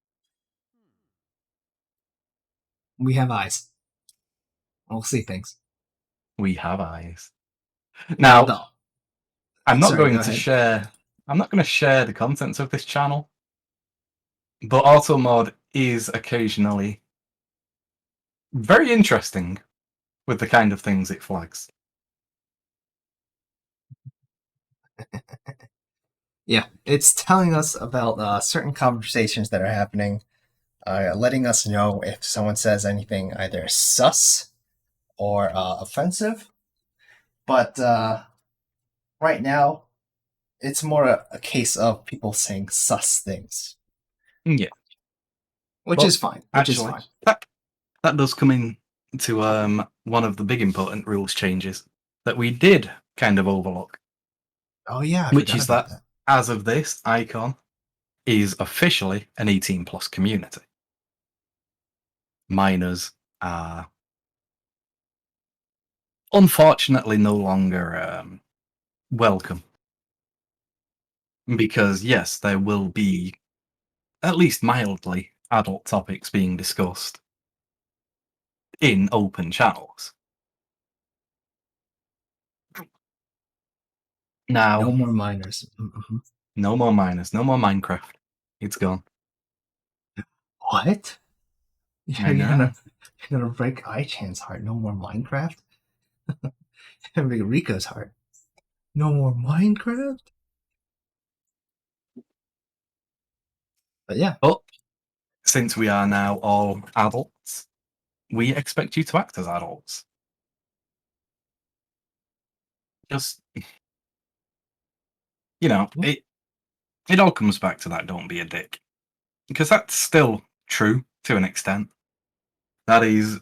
Speaker 1: We have eyes. We'll see things.
Speaker 3: We have eyes.
Speaker 1: Now,
Speaker 3: Now, I'm not
Speaker 1: sorry,
Speaker 3: going
Speaker 1: go
Speaker 3: to
Speaker 1: ahead.
Speaker 3: share. I'm not going to share the contents of this channel, but automod is occasionally very interesting with the kind of things it flags.
Speaker 1: Yeah, it's telling us about certain conversations that are happening, letting us know if someone says anything either sus or offensive. But right now, it's more a case of people saying sus things,
Speaker 3: Yeah,
Speaker 1: which
Speaker 3: but
Speaker 1: is fine.
Speaker 3: actually, that does come in to one of the big important rules changes that we did kind of overlook,
Speaker 1: Oh yeah, I
Speaker 3: which
Speaker 1: forgot
Speaker 3: is
Speaker 1: about
Speaker 3: that
Speaker 1: that.
Speaker 3: as of this, Icon is officially an 18 plus community. Minors are unfortunately no longer welcome. Because, yes, there will be at least mildly adult topics being discussed in open channels. Now,
Speaker 1: No more minors. Mm-hmm.
Speaker 3: no more minors, no more Minecraft. It's gone.
Speaker 1: What?
Speaker 3: I
Speaker 1: You're
Speaker 3: know.
Speaker 1: gonna break iChan's heart. No more Minecraft. You're gonna break Rico's heart. No more Minecraft. But yeah,
Speaker 3: But since we are now all adults, we expect you to act as adults. Just, it all comes back to that don't be a dick. Because that's still true to an extent. That is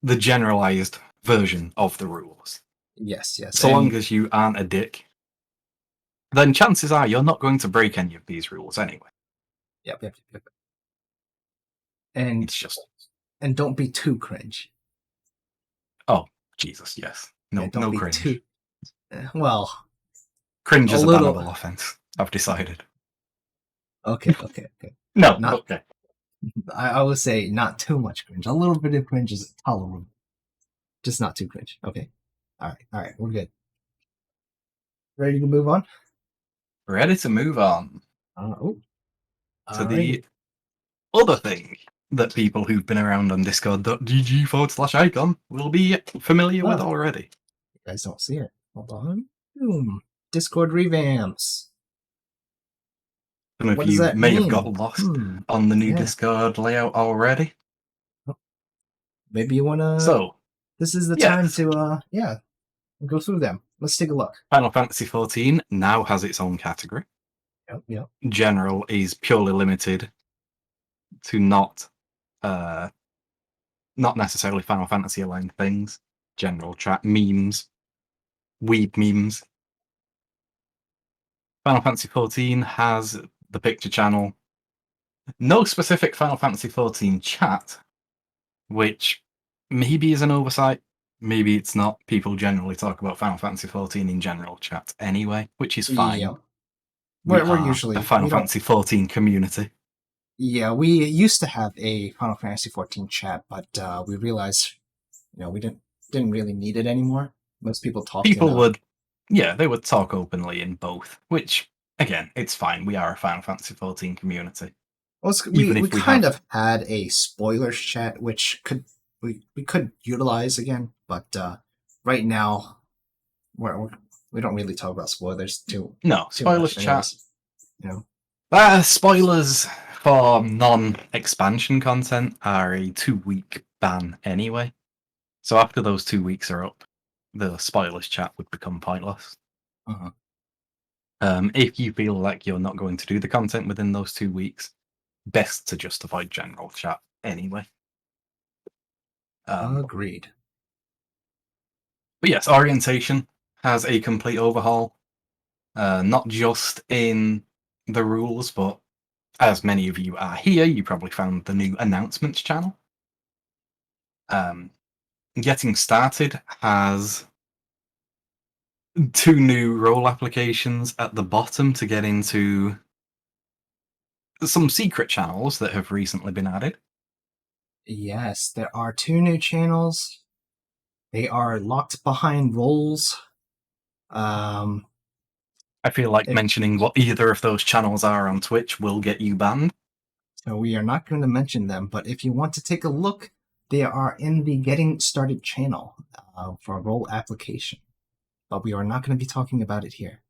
Speaker 3: the generalized version of the rules.
Speaker 1: yes.
Speaker 3: So long as you aren't a dick, then chances are you're not going to break any of these rules anyway.
Speaker 1: Yep. And
Speaker 3: It's just,
Speaker 1: don't be too cringe.
Speaker 3: oh, Jesus, yes.
Speaker 1: Yeah,
Speaker 3: No,
Speaker 1: don't
Speaker 3: no
Speaker 1: be
Speaker 3: cringe.
Speaker 1: too. Well,
Speaker 3: Cringe
Speaker 1: a
Speaker 3: is a
Speaker 1: little.
Speaker 3: bannable offense, I've decided.
Speaker 1: Okay.
Speaker 3: No,
Speaker 1: Not.
Speaker 3: okay.
Speaker 1: I would say not too much cringe. A little bit of cringe is tolerable. Just not too cringe. Okay. All right. We're good. Ready to move on?
Speaker 3: Ready to move on
Speaker 1: Oh.
Speaker 3: to
Speaker 1: All
Speaker 3: the
Speaker 1: right.
Speaker 3: other thing that people who've been around on discord.gg/icon will be familiar with already.
Speaker 1: You guys don't see it. Hold on. Boom. Discord revamps.
Speaker 3: Some of
Speaker 1: What does
Speaker 3: you
Speaker 1: that
Speaker 3: may have
Speaker 1: mean?
Speaker 3: got lost on the new
Speaker 1: Yeah.
Speaker 3: Discord layout already.
Speaker 1: Maybe you wanna.
Speaker 3: So,
Speaker 1: This is the time
Speaker 3: yes,
Speaker 1: to go through them. Let's take a look.
Speaker 3: Final Fantasy XIV now has its own category.
Speaker 1: Yep.
Speaker 3: General is purely limited to not necessarily Final Fantasy aligned things. General chat, memes, weeb memes. Final Fantasy XIV has the picture channel. No specific Final Fantasy XIV chat, which maybe is an oversight. Maybe it's not. People generally talk about Final Fantasy XIV in general chat anyway, which is fine.
Speaker 1: Yep.
Speaker 3: We
Speaker 1: We're
Speaker 3: are
Speaker 1: usually
Speaker 3: a Final
Speaker 1: we don't.
Speaker 3: Fantasy XIV community.
Speaker 1: Yeah, we used to have a Final Fantasy 14 chat, but we realized, we didn't really need it anymore. Most people talked in
Speaker 3: People would, yeah, they would talk openly in both, which, again, it's fine. We are a Final Fantasy XIV community.
Speaker 1: Well,
Speaker 3: Even
Speaker 1: we
Speaker 3: if we
Speaker 1: kind
Speaker 3: have
Speaker 1: of had a spoilers chat, which we could utilize again, but right now we don't really talk about spoilers too
Speaker 3: spoilers
Speaker 1: much,
Speaker 3: chat.
Speaker 1: anyways.
Speaker 3: Spoilers for non-expansion content are a 2-week ban anyway. So after those 2 weeks are up, the spoilers chat would become pointless.
Speaker 1: Uh-huh.
Speaker 3: If you feel like you're not going to do the content within those 2 weeks, best to just avoid general chat anyway.
Speaker 1: Agreed.
Speaker 3: But yes, orientation has a complete overhaul, not just in the rules, but as many of you are here, you probably found the new announcements channel. Getting Started has 2 new role applications at the bottom to get into some secret channels that have recently been added.
Speaker 1: Yes, there are 2 new channels. They are locked behind roles.
Speaker 3: I feel like
Speaker 1: If-
Speaker 3: mentioning what either of those channels are on Twitch will get you banned.
Speaker 1: So we are not going to mention them, but if you want to take a look, they are in the Getting Started channel for role application. But we are not going to be talking about it here.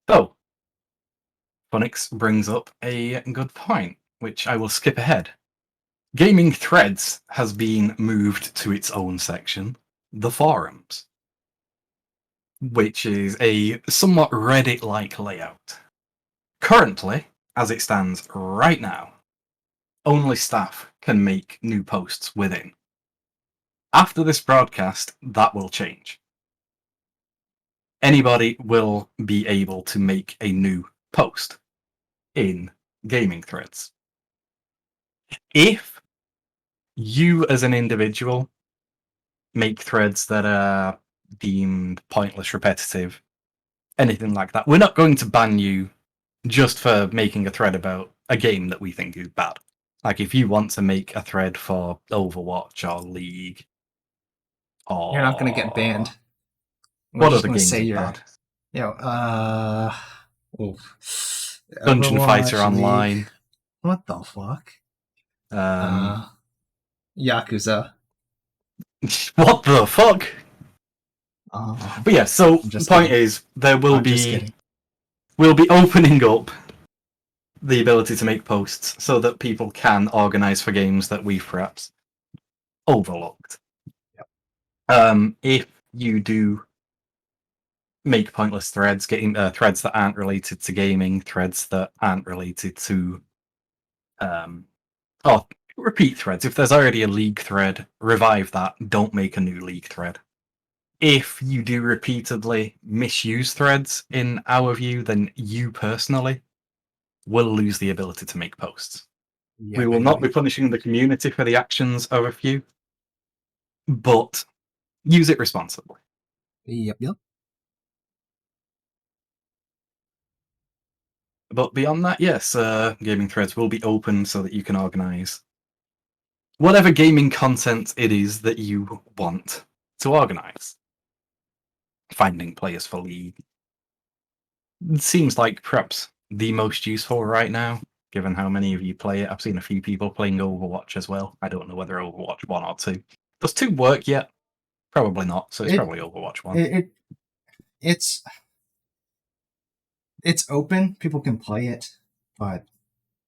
Speaker 3: So, Phonics brings up a good point, which I will skip ahead. Gaming Threads has been moved to its own section, the forums, which is a somewhat Reddit-like layout. Currently, as it stands right now, only staff can make new posts within. After this broadcast, that will change. Anybody will be able to make a new post in Gaming Threads. If you as an individual make threads that are deemed pointless, repetitive, anything like that, we're not going to ban you just for making a thread about a game that we think is bad. Like, if you want to make a thread for Overwatch or League, or
Speaker 1: You're not going to get banned. We're
Speaker 3: what
Speaker 1: just
Speaker 3: other
Speaker 1: gonna
Speaker 3: games
Speaker 1: say
Speaker 3: are
Speaker 1: you're,
Speaker 3: bad? Dungeon Fighter
Speaker 1: Overwatch, League.
Speaker 3: Online.
Speaker 1: What the fuck? Yakuza.
Speaker 3: What the fuck? But yeah, so
Speaker 1: I'm
Speaker 3: the
Speaker 1: just
Speaker 3: point
Speaker 1: kidding.
Speaker 3: is, there will
Speaker 1: I'm just
Speaker 3: be
Speaker 1: kidding.
Speaker 3: we'll be opening up the ability to make posts so that people can organize for games that we've perhaps overlooked.
Speaker 1: Yep.
Speaker 3: If you do make pointless threads, getting threads that aren't related to gaming, threads that aren't related to repeat threads. If there's already a League thread, revive that. Don't make a new League thread. If you do repeatedly misuse threads, in our view, then you personally will lose the ability to make posts.
Speaker 1: Yep,
Speaker 3: We will not be punishing the community for the actions of a few, but use it responsibly.
Speaker 1: Yep.
Speaker 3: But beyond that, yes, gaming threads will be open so that you can organize whatever gaming content it is that you want to organize. Finding players for League seems like perhaps the most useful right now, given how many of you play it. I've seen a few people playing Overwatch as well. I don't know whether Overwatch 1 or 2. Does 2 work yet? Probably not, so it's probably Overwatch 1.
Speaker 1: It's open. People can play it, but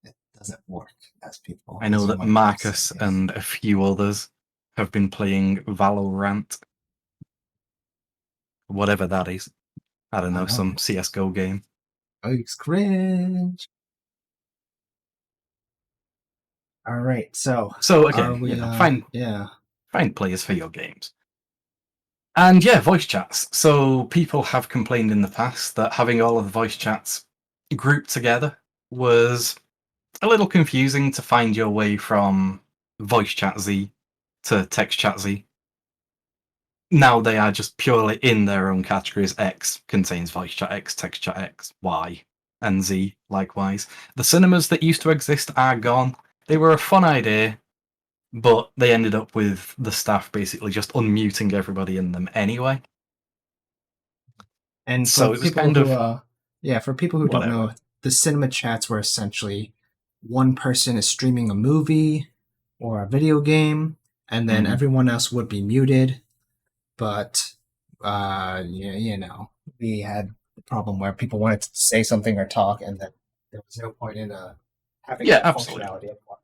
Speaker 1: it doesn't work as people.
Speaker 3: I know
Speaker 1: as you
Speaker 3: that
Speaker 1: might
Speaker 3: Marcus
Speaker 1: say, yes.
Speaker 3: and a few others have been playing Valorant. Whatever that is. I don't know, some CSGO game.
Speaker 1: Oh, it's cringe. All right, so
Speaker 3: again,
Speaker 1: we,
Speaker 3: find players for your games. And yeah, voice chats. So people have complained in the past that having all of the voice chats grouped together was a little confusing to find your way from voice chat Z to text chat Z. Now they are just purely in their own categories. X contains voice chat X, text chat X, Y, and Z likewise. The cinemas that used to exist are gone. They were a fun idea, but they ended up with the staff basically just unmuting everybody in them anyway.
Speaker 1: And
Speaker 3: so
Speaker 1: for
Speaker 3: it was
Speaker 1: people
Speaker 3: kind
Speaker 1: who,
Speaker 3: of
Speaker 1: for people who don't know, the cinema chats were essentially one person is streaming a movie or a video game, and then everyone else would be muted. But we had the problem where people wanted to say something or talk, and then there was no point in having that functionality anymore.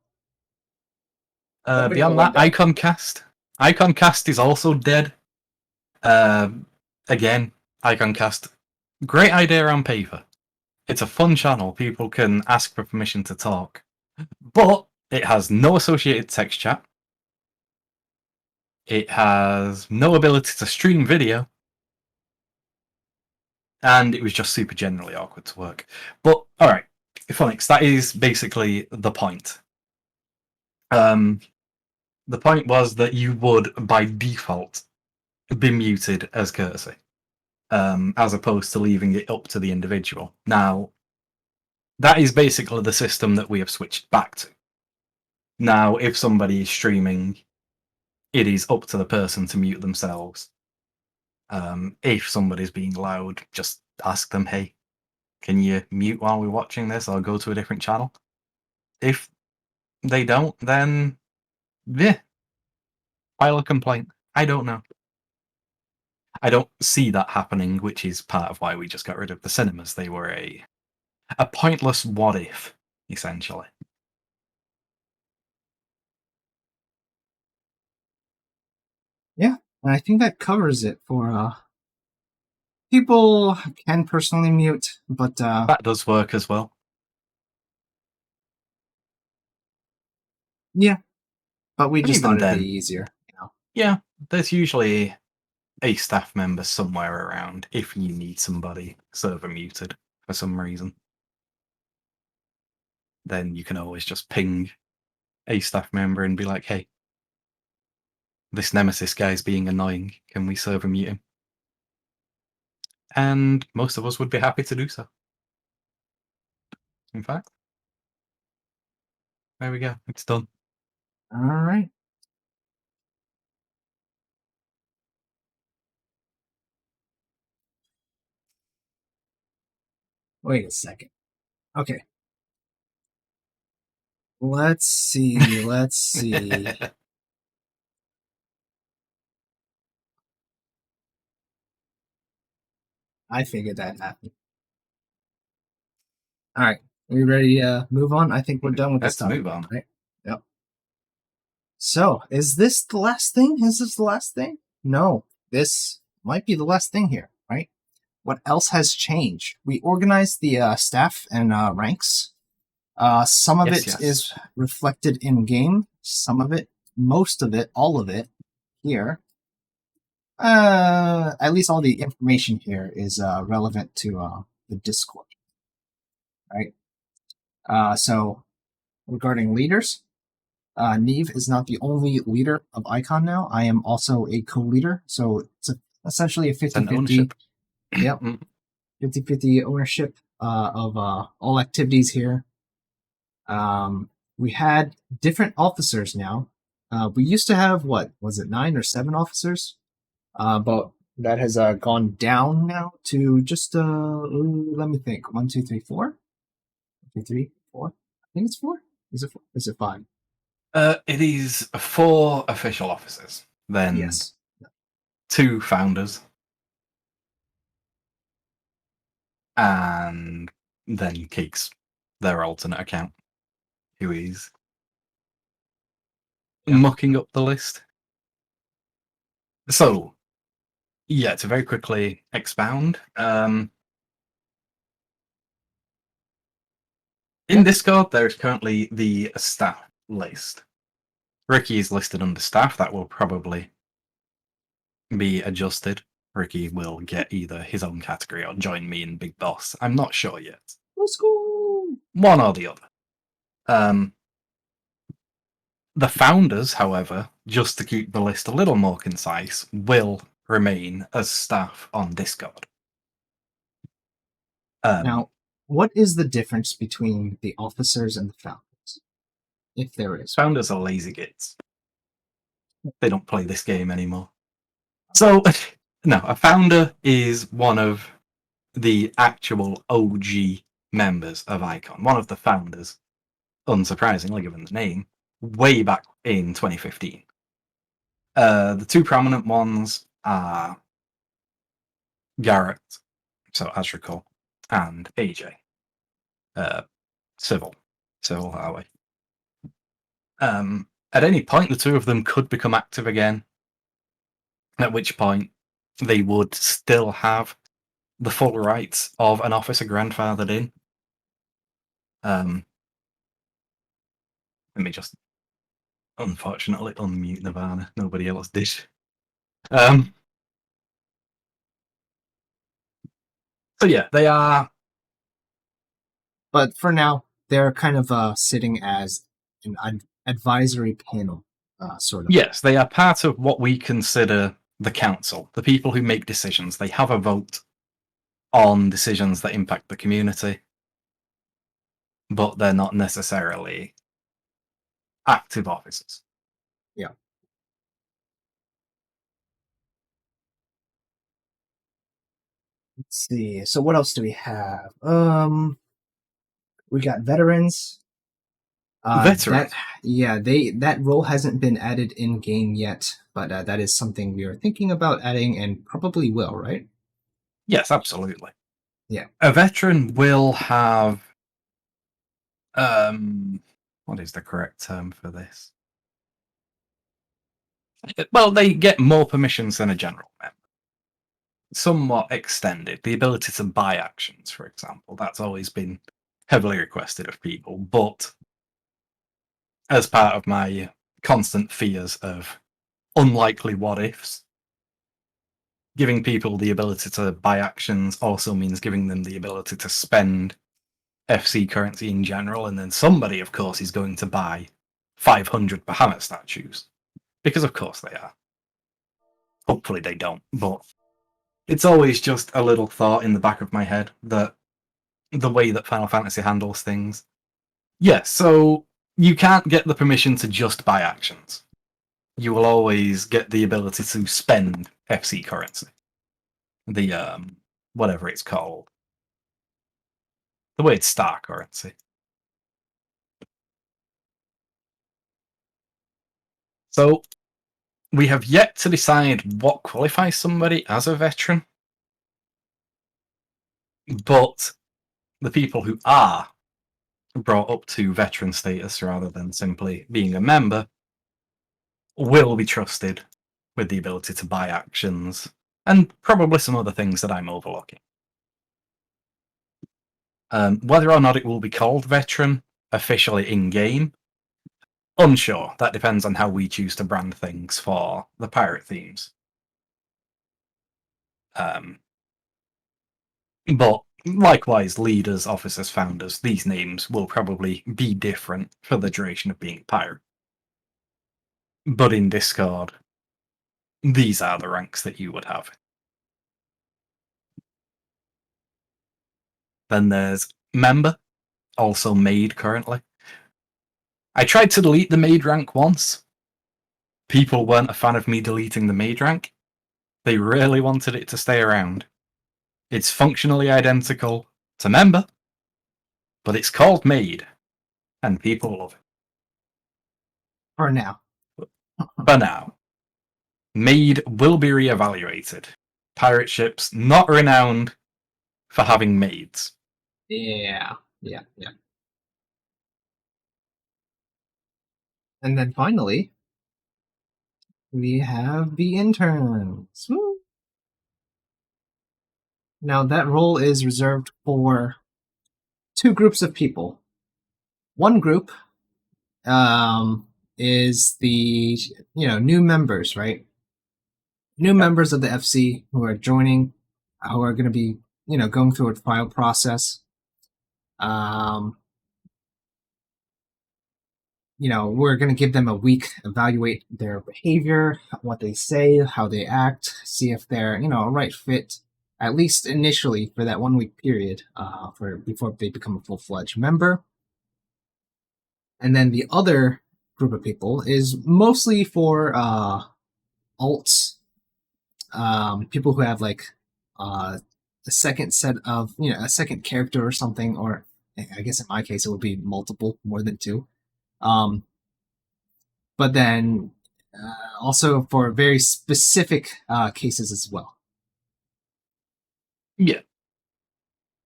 Speaker 3: Beyond that, Iconcast is also dead. Again, Iconcast, great idea on paper. It's a fun channel. People can ask for permission to talk, but it has no associated text chat. It has no ability to stream video, and it was just super generally awkward to work. But all right, Phonics, that is basically the point. The point was that you would, by default, be muted as courtesy, as opposed to leaving it up to the individual. Now, that is basically the system that we have switched back to. Now, if somebody is streaming, it is up to the person to mute themselves. If somebody's being loud, just ask them, hey, can you mute while we're watching this or go to a different channel? If they don't, then yeah, file a complaint. I don't know. I don't see that happening, which is part of why we just got rid of the cinemas. They were a pointless what if, essentially.
Speaker 1: Yeah, and I think that covers it for people can personally mute, but
Speaker 3: That does work as well.
Speaker 1: yeah, but we
Speaker 3: And
Speaker 1: just
Speaker 3: even
Speaker 1: thought it'd
Speaker 3: then,
Speaker 1: be easier.
Speaker 3: yeah, there's usually a staff member somewhere around if you need somebody server muted for some reason. Then you can always just ping a staff member and be like, hey, this Nemesis guy's being annoying. Can we server mute him? And most of us would be happy to do so. In fact, there we go. It's done.
Speaker 1: All right. Wait a second. Okay. Let's see. Let's see. I figured that happened. All right. Are we ready to move on? I think we're done with this
Speaker 3: Let's
Speaker 1: topic,
Speaker 3: move on.
Speaker 1: right? Yep. So, is this the last thing? Is this the last thing? No. This might be the last thing here, right? What else has changed? We organized the staff and ranks. Some of
Speaker 3: Yes.
Speaker 1: is reflected in game. Some of it, most of it, all of it here. At least all the information here is relevant to the Discord, right? So regarding leaders, Neve is not the only leader of Icon now. I am also a co-leader, so it's essentially a 50-50.
Speaker 3: Ownership.
Speaker 1: Yep, 50-50 ownership of all activities here. We had different officers now. We used to have, what, was it 9 or 7 officers? But that has gone down now to just, let me think, 1, 2, 3, 4? 1, 2, 3, 4? I think it's 4? Is it 4? Is it 5?
Speaker 3: It is 4 official officers, then
Speaker 1: Yes.
Speaker 3: 2 founders, and then Keeks, their alternate account, who is mucking up the list. So, yeah, to very quickly expound, in Discord, there is currently the staff list. Ricky is listed under staff. That will probably be adjusted. Ricky will get either his own category or join me in Big Boss. I'm not sure yet.
Speaker 1: Let's go!
Speaker 3: One or the other. The founders, however, just to keep the list a little more concise, will remain as staff on Discord.
Speaker 1: Now, what is the difference between the officers and the founders? If there is.
Speaker 3: Founders are lazy gits. They don't play this game anymore. So, no, a founder is one of the actual OG members of Icon, one of the founders, unsurprisingly given the name, way back in 2015. The 2 prominent ones are Garrett, so Azrakul, and AJ. Civil Highway. At any point, the 2 of them could become active again, at which point they would still have the full rights of an officer grandfathered in. Let me just unfortunately unmute Nirvana. Nobody else did. So yeah, they are.
Speaker 1: But for now, they're kind of sitting as an advisory panel, sort of.
Speaker 3: Yes, they are part of what we consider the council, the people who make decisions. They have a vote on decisions that impact the community, but they're not necessarily active officers.
Speaker 1: Yeah. Let's see. So what else do we have? We got veterans.
Speaker 3: Veterans.
Speaker 1: That role hasn't been added in game yet, but that is something we are thinking about adding and probably will, right?
Speaker 3: Yes, absolutely.
Speaker 1: Yeah.
Speaker 3: A veteran will have what is the correct term for this? Well, they get more permissions than a general member. Somewhat extended. The ability to buy actions, for example, that's always been heavily requested of people, but as part of my constant fears of unlikely what ifs, giving people the ability to buy actions also means giving them the ability to spend FC currency in general, and then somebody, of course, is going to buy 500 Bahamut statues. Because of course they are. Hopefully they don't, but it's always just a little thought in the back of my head that the way that Final Fantasy handles things. Yes, so you can't get the permission to just buy actions. You will always get the ability to spend FC currency. The, whatever it's called. The way it's star currency. So, we have yet to decide what qualifies somebody as a veteran. But the people who are brought up to veteran status rather than simply being a member will be trusted with the ability to buy actions and probably some other things that I'm overlooking. Whether or not it will be called veteran officially in-game, unsure. That depends on how we choose to brand things for the pirate themes. But likewise, leaders, officers, founders, these names will probably be different for the duration of being a pirate. But in Discord, these are the ranks that you would have. Then there's member, also maid currently. I tried to delete the maid rank once. People weren't a fan of me deleting the maid rank. They really wanted it to stay around. It's functionally identical to member, but it's called maid, and people love it.
Speaker 1: For now.
Speaker 3: For now. Maid will be re-evaluated. Pirate ships not renowned for having maids.
Speaker 1: Yeah. And then finally, we have the interns. Woo! Now that role is reserved for two groups of people. One group is the new members, right? New members of the FC who are joining, who are going to be going through a trial process. We're going to give them a week, evaluate their behavior, what they say, how they act, see if they're a right fit, at least initially for that 1 week period, before they become a full-fledged member. And then the other group of people is mostly for alts, people who have like a second set of a second character or something, or I guess in my case it would be multiple, more than two. But then also for very specific cases as well.
Speaker 3: Yeah.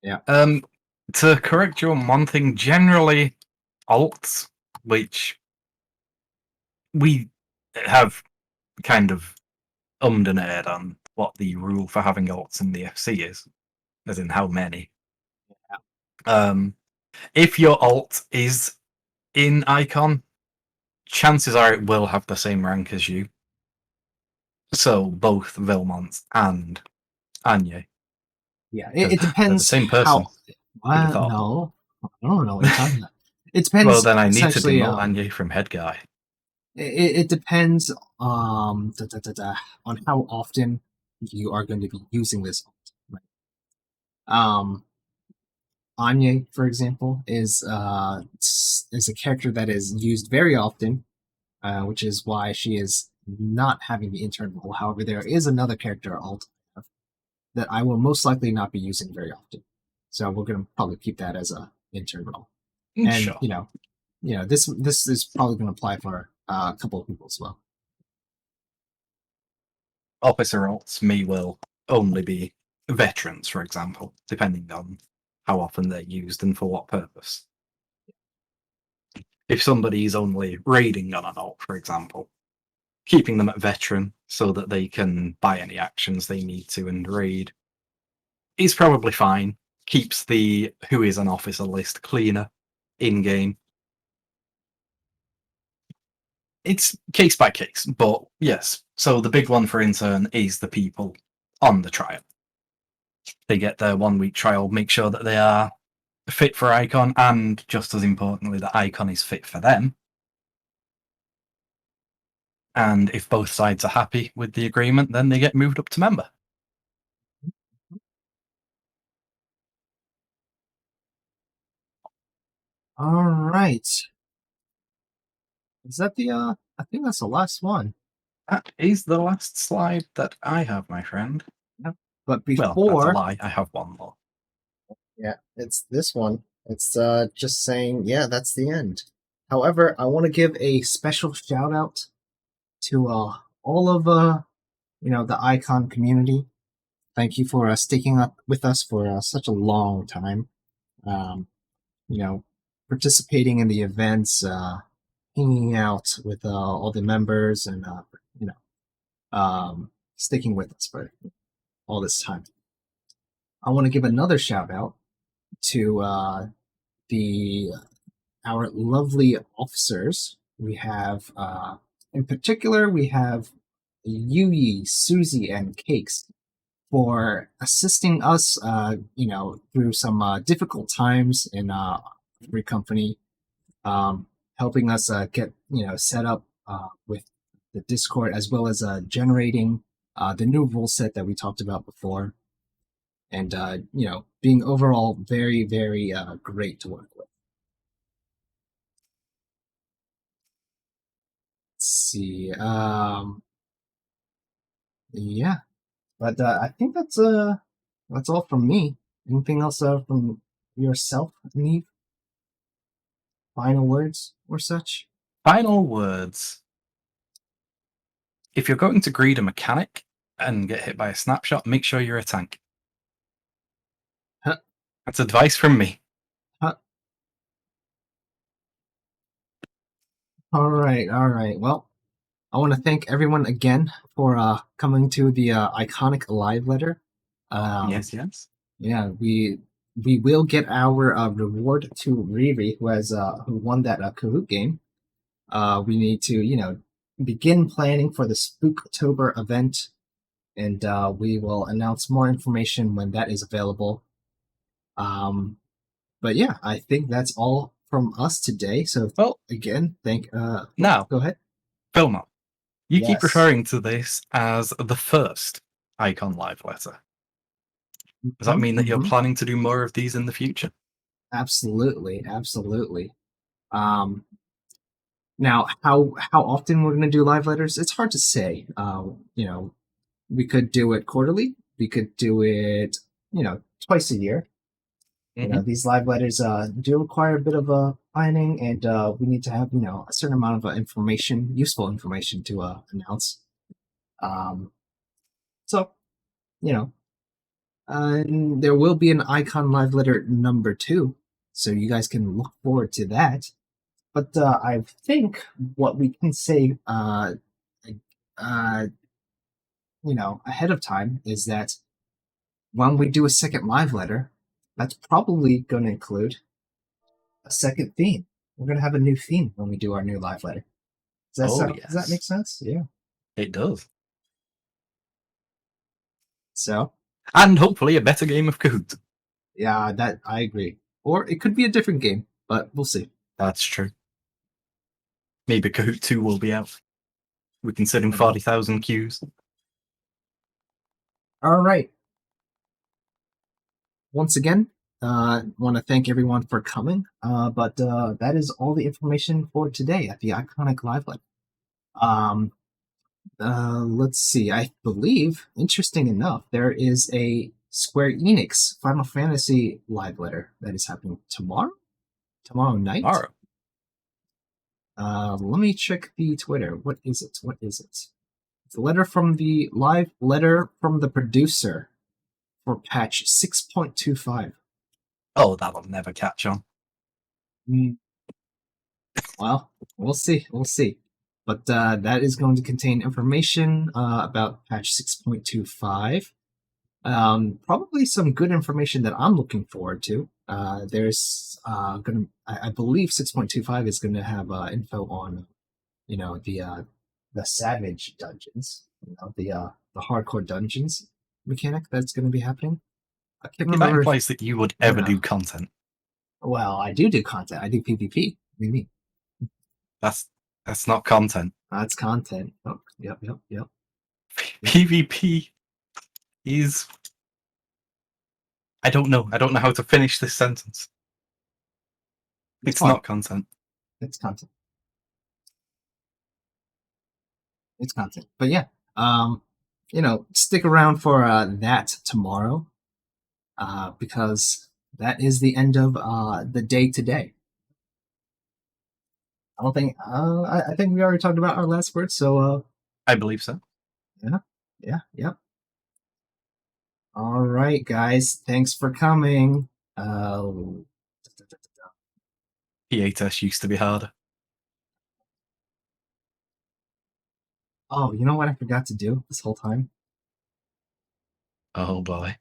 Speaker 1: Yeah.
Speaker 3: To correct you on one thing, generally alts, which we have kind of and aired on what the rule for having alts in the FC is, as in how many.
Speaker 1: Yeah.
Speaker 3: If your alt is in Icon, chances are it will have the same rank as you. So both Vilmont and Anya.
Speaker 1: Yeah, it depends.
Speaker 3: The same person.
Speaker 1: What? No, I don't know what you're talking about. It depends.
Speaker 3: Well, then I need to
Speaker 1: essentially,
Speaker 3: demote Anya from head guy.
Speaker 1: it depends on how often you are going to be using this. Right? Anya, for example, is a character that is used very often, which is why she is not having the intern role. However, there is another character alt that I will most likely not be using very often. So we're going to probably keep that as a intern role. And
Speaker 3: Sure.
Speaker 1: this is probably going to apply for a couple of people as well.
Speaker 3: Officer alts may well only be veterans, for example, depending on how often they're used and for what purpose. If somebody's only raiding on an alt, for example, keeping them at veteran so that they can buy any actions they need to and raid is probably fine. Keeps the who is an officer list cleaner in game. It's case by case, but yes. So the big one for intern is the people on the trial. They get their 1 week trial, make sure that they are fit for Icon, and just as importantly, that Icon is fit for them. And if both sides are happy with the agreement, then they get moved up to member.
Speaker 1: All right. Is that the I think that's the last one.
Speaker 3: That is the last slide that I have, my friend.
Speaker 1: But
Speaker 3: Well,
Speaker 1: before,
Speaker 3: that's a lie. I have one more.
Speaker 1: yeah, it's this one. It's just saying, yeah, that's the end. However, I want to give a special shout out to all of the Icon community. Thank you for sticking up with us for such a long time. Participating in the events, hanging out with all the members, and sticking with us for all this time. I want to give another shout out to our lovely officers. We have, in particular, we have Yui, Susie, and Cakes for assisting us, through some difficult times in every company, helping us get set up with the Discord, as well as generating the new rule set that we talked about before, and being overall very, very great to work with. Let's see. Yeah, but I think that's all from me. Anything else from yourself, Neve? Final words or such?
Speaker 3: Final words. If you're going to greed a mechanic and get hit by a snapshot, make sure you're a tank.
Speaker 1: Huh.
Speaker 3: That's advice from me.
Speaker 1: Huh. All right. Well, I want to thank everyone again for coming to the EIKONIC live letter.
Speaker 3: Yes.
Speaker 1: Yeah, we will get our reward to Riri, who won that Kahoot game. We need to begin planning for the Spooktober event, and we will announce more information when that is available. But yeah, I think that's all from us today. So again,
Speaker 3: now
Speaker 1: go ahead.
Speaker 3: Philmont, you
Speaker 1: Yes.
Speaker 3: keep referring to this as the first Icon live letter. Does that mean that you're planning to do more of these in the future?
Speaker 1: Absolutely. Now, how often we're going to do live letters? It's hard to say. We could do it quarterly. We could do it, twice a year. These live letters do require a bit of planning, and we need to have a certain amount of useful information to announce. So, there will be an Icon live letter number 2, so you guys can look forward to that. But I think what we can say, ahead of time is that when we do a second live letter, that's probably going to include a second theme. We're going to have a new theme when we do our new live letter. Does that make sense? Yeah.
Speaker 3: It does.
Speaker 1: So.
Speaker 3: And hopefully a better game of Kahoot.
Speaker 1: Yeah, that I agree. Or it could be a different game, but we'll see.
Speaker 3: That's true. Maybe Kahoot 2 will be out. We're considering
Speaker 1: Mhm.
Speaker 3: 40,000 queues.
Speaker 1: All right. Once again, want to thank everyone for coming. But that is all the information for today at the Iconic Live Lab. Let's see. I believe, interesting enough, there is a Square Enix Final Fantasy live letter that is happening tomorrow. Tomorrow night.
Speaker 3: Tomorrow.
Speaker 1: Let me check the Twitter. What is it? What is it? It's a letter from the live letter from the producer for patch 6.25.
Speaker 3: Oh, that'll never catch on.
Speaker 1: Well, we'll see. We'll see. But that is going to contain information about patch 6.25. Probably some good information that I'm looking forward to. There's I believe 6.25 is going to have info on, the Savage dungeons, the hardcore dungeons mechanic that's going to be happening. I can't
Speaker 3: That
Speaker 1: remember.
Speaker 3: implies that you would ever
Speaker 1: Yeah.
Speaker 3: do content.
Speaker 1: Well, I do content. I do PvP. What do you mean?
Speaker 3: That's not content.
Speaker 1: That's content. Oh, yep.
Speaker 3: PvP is. I don't know. I don't know how to finish this sentence. It's
Speaker 1: fine.
Speaker 3: not content.
Speaker 1: It's content. It's content. But yeah, stick around for that tomorrow, because that is the end of the day today. I don't think. I think we already talked about our last words. So.
Speaker 3: I believe so.
Speaker 1: Yeah. All right, guys. Thanks for coming.
Speaker 3: PA test used to be harder.
Speaker 1: Oh, you know what I forgot to do this whole time?
Speaker 3: Oh boy.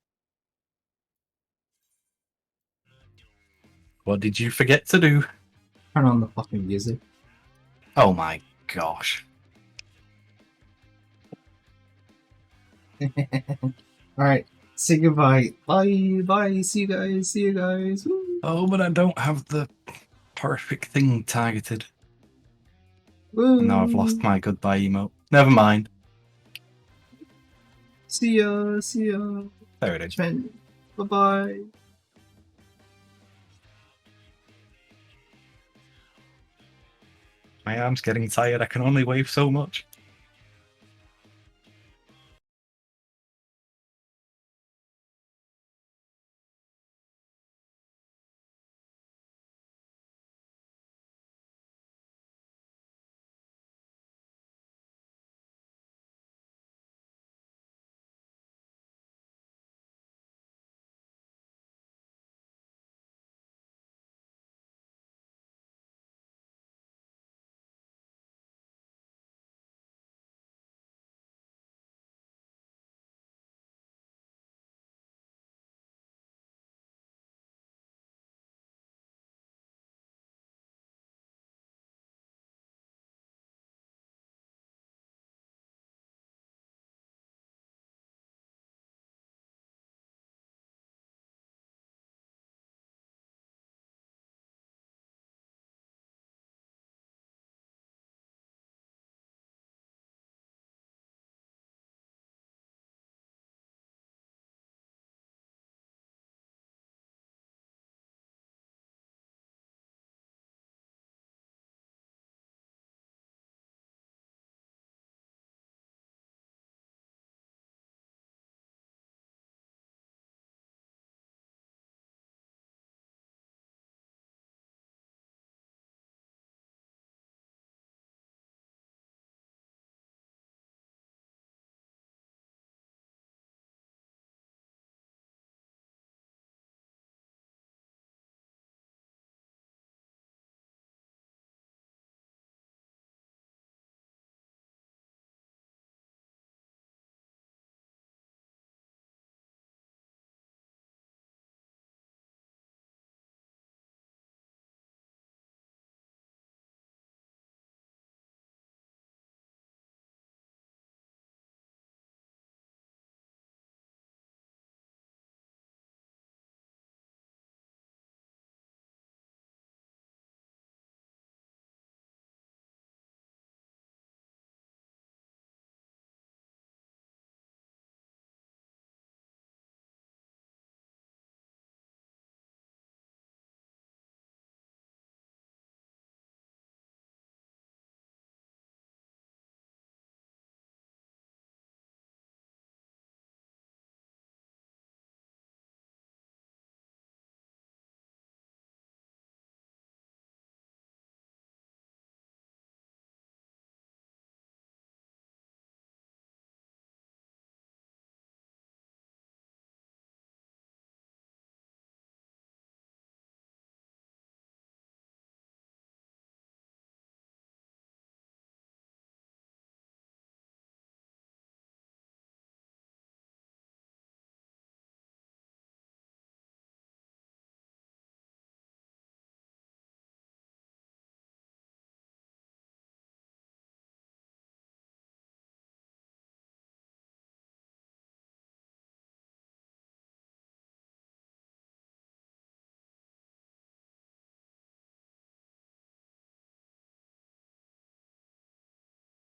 Speaker 3: What did you forget to do?
Speaker 1: Turn on the fucking music.
Speaker 3: Oh my gosh.
Speaker 1: All right. Say goodbye. Bye. See you guys. Woo.
Speaker 3: Oh, but I don't have the perfect thing targeted.
Speaker 1: Woo.
Speaker 3: Now I've lost my goodbye emote. Never mind.
Speaker 1: See ya.
Speaker 3: There it is.
Speaker 1: Bye-bye.
Speaker 3: My arm's getting tired. I can only wave so much.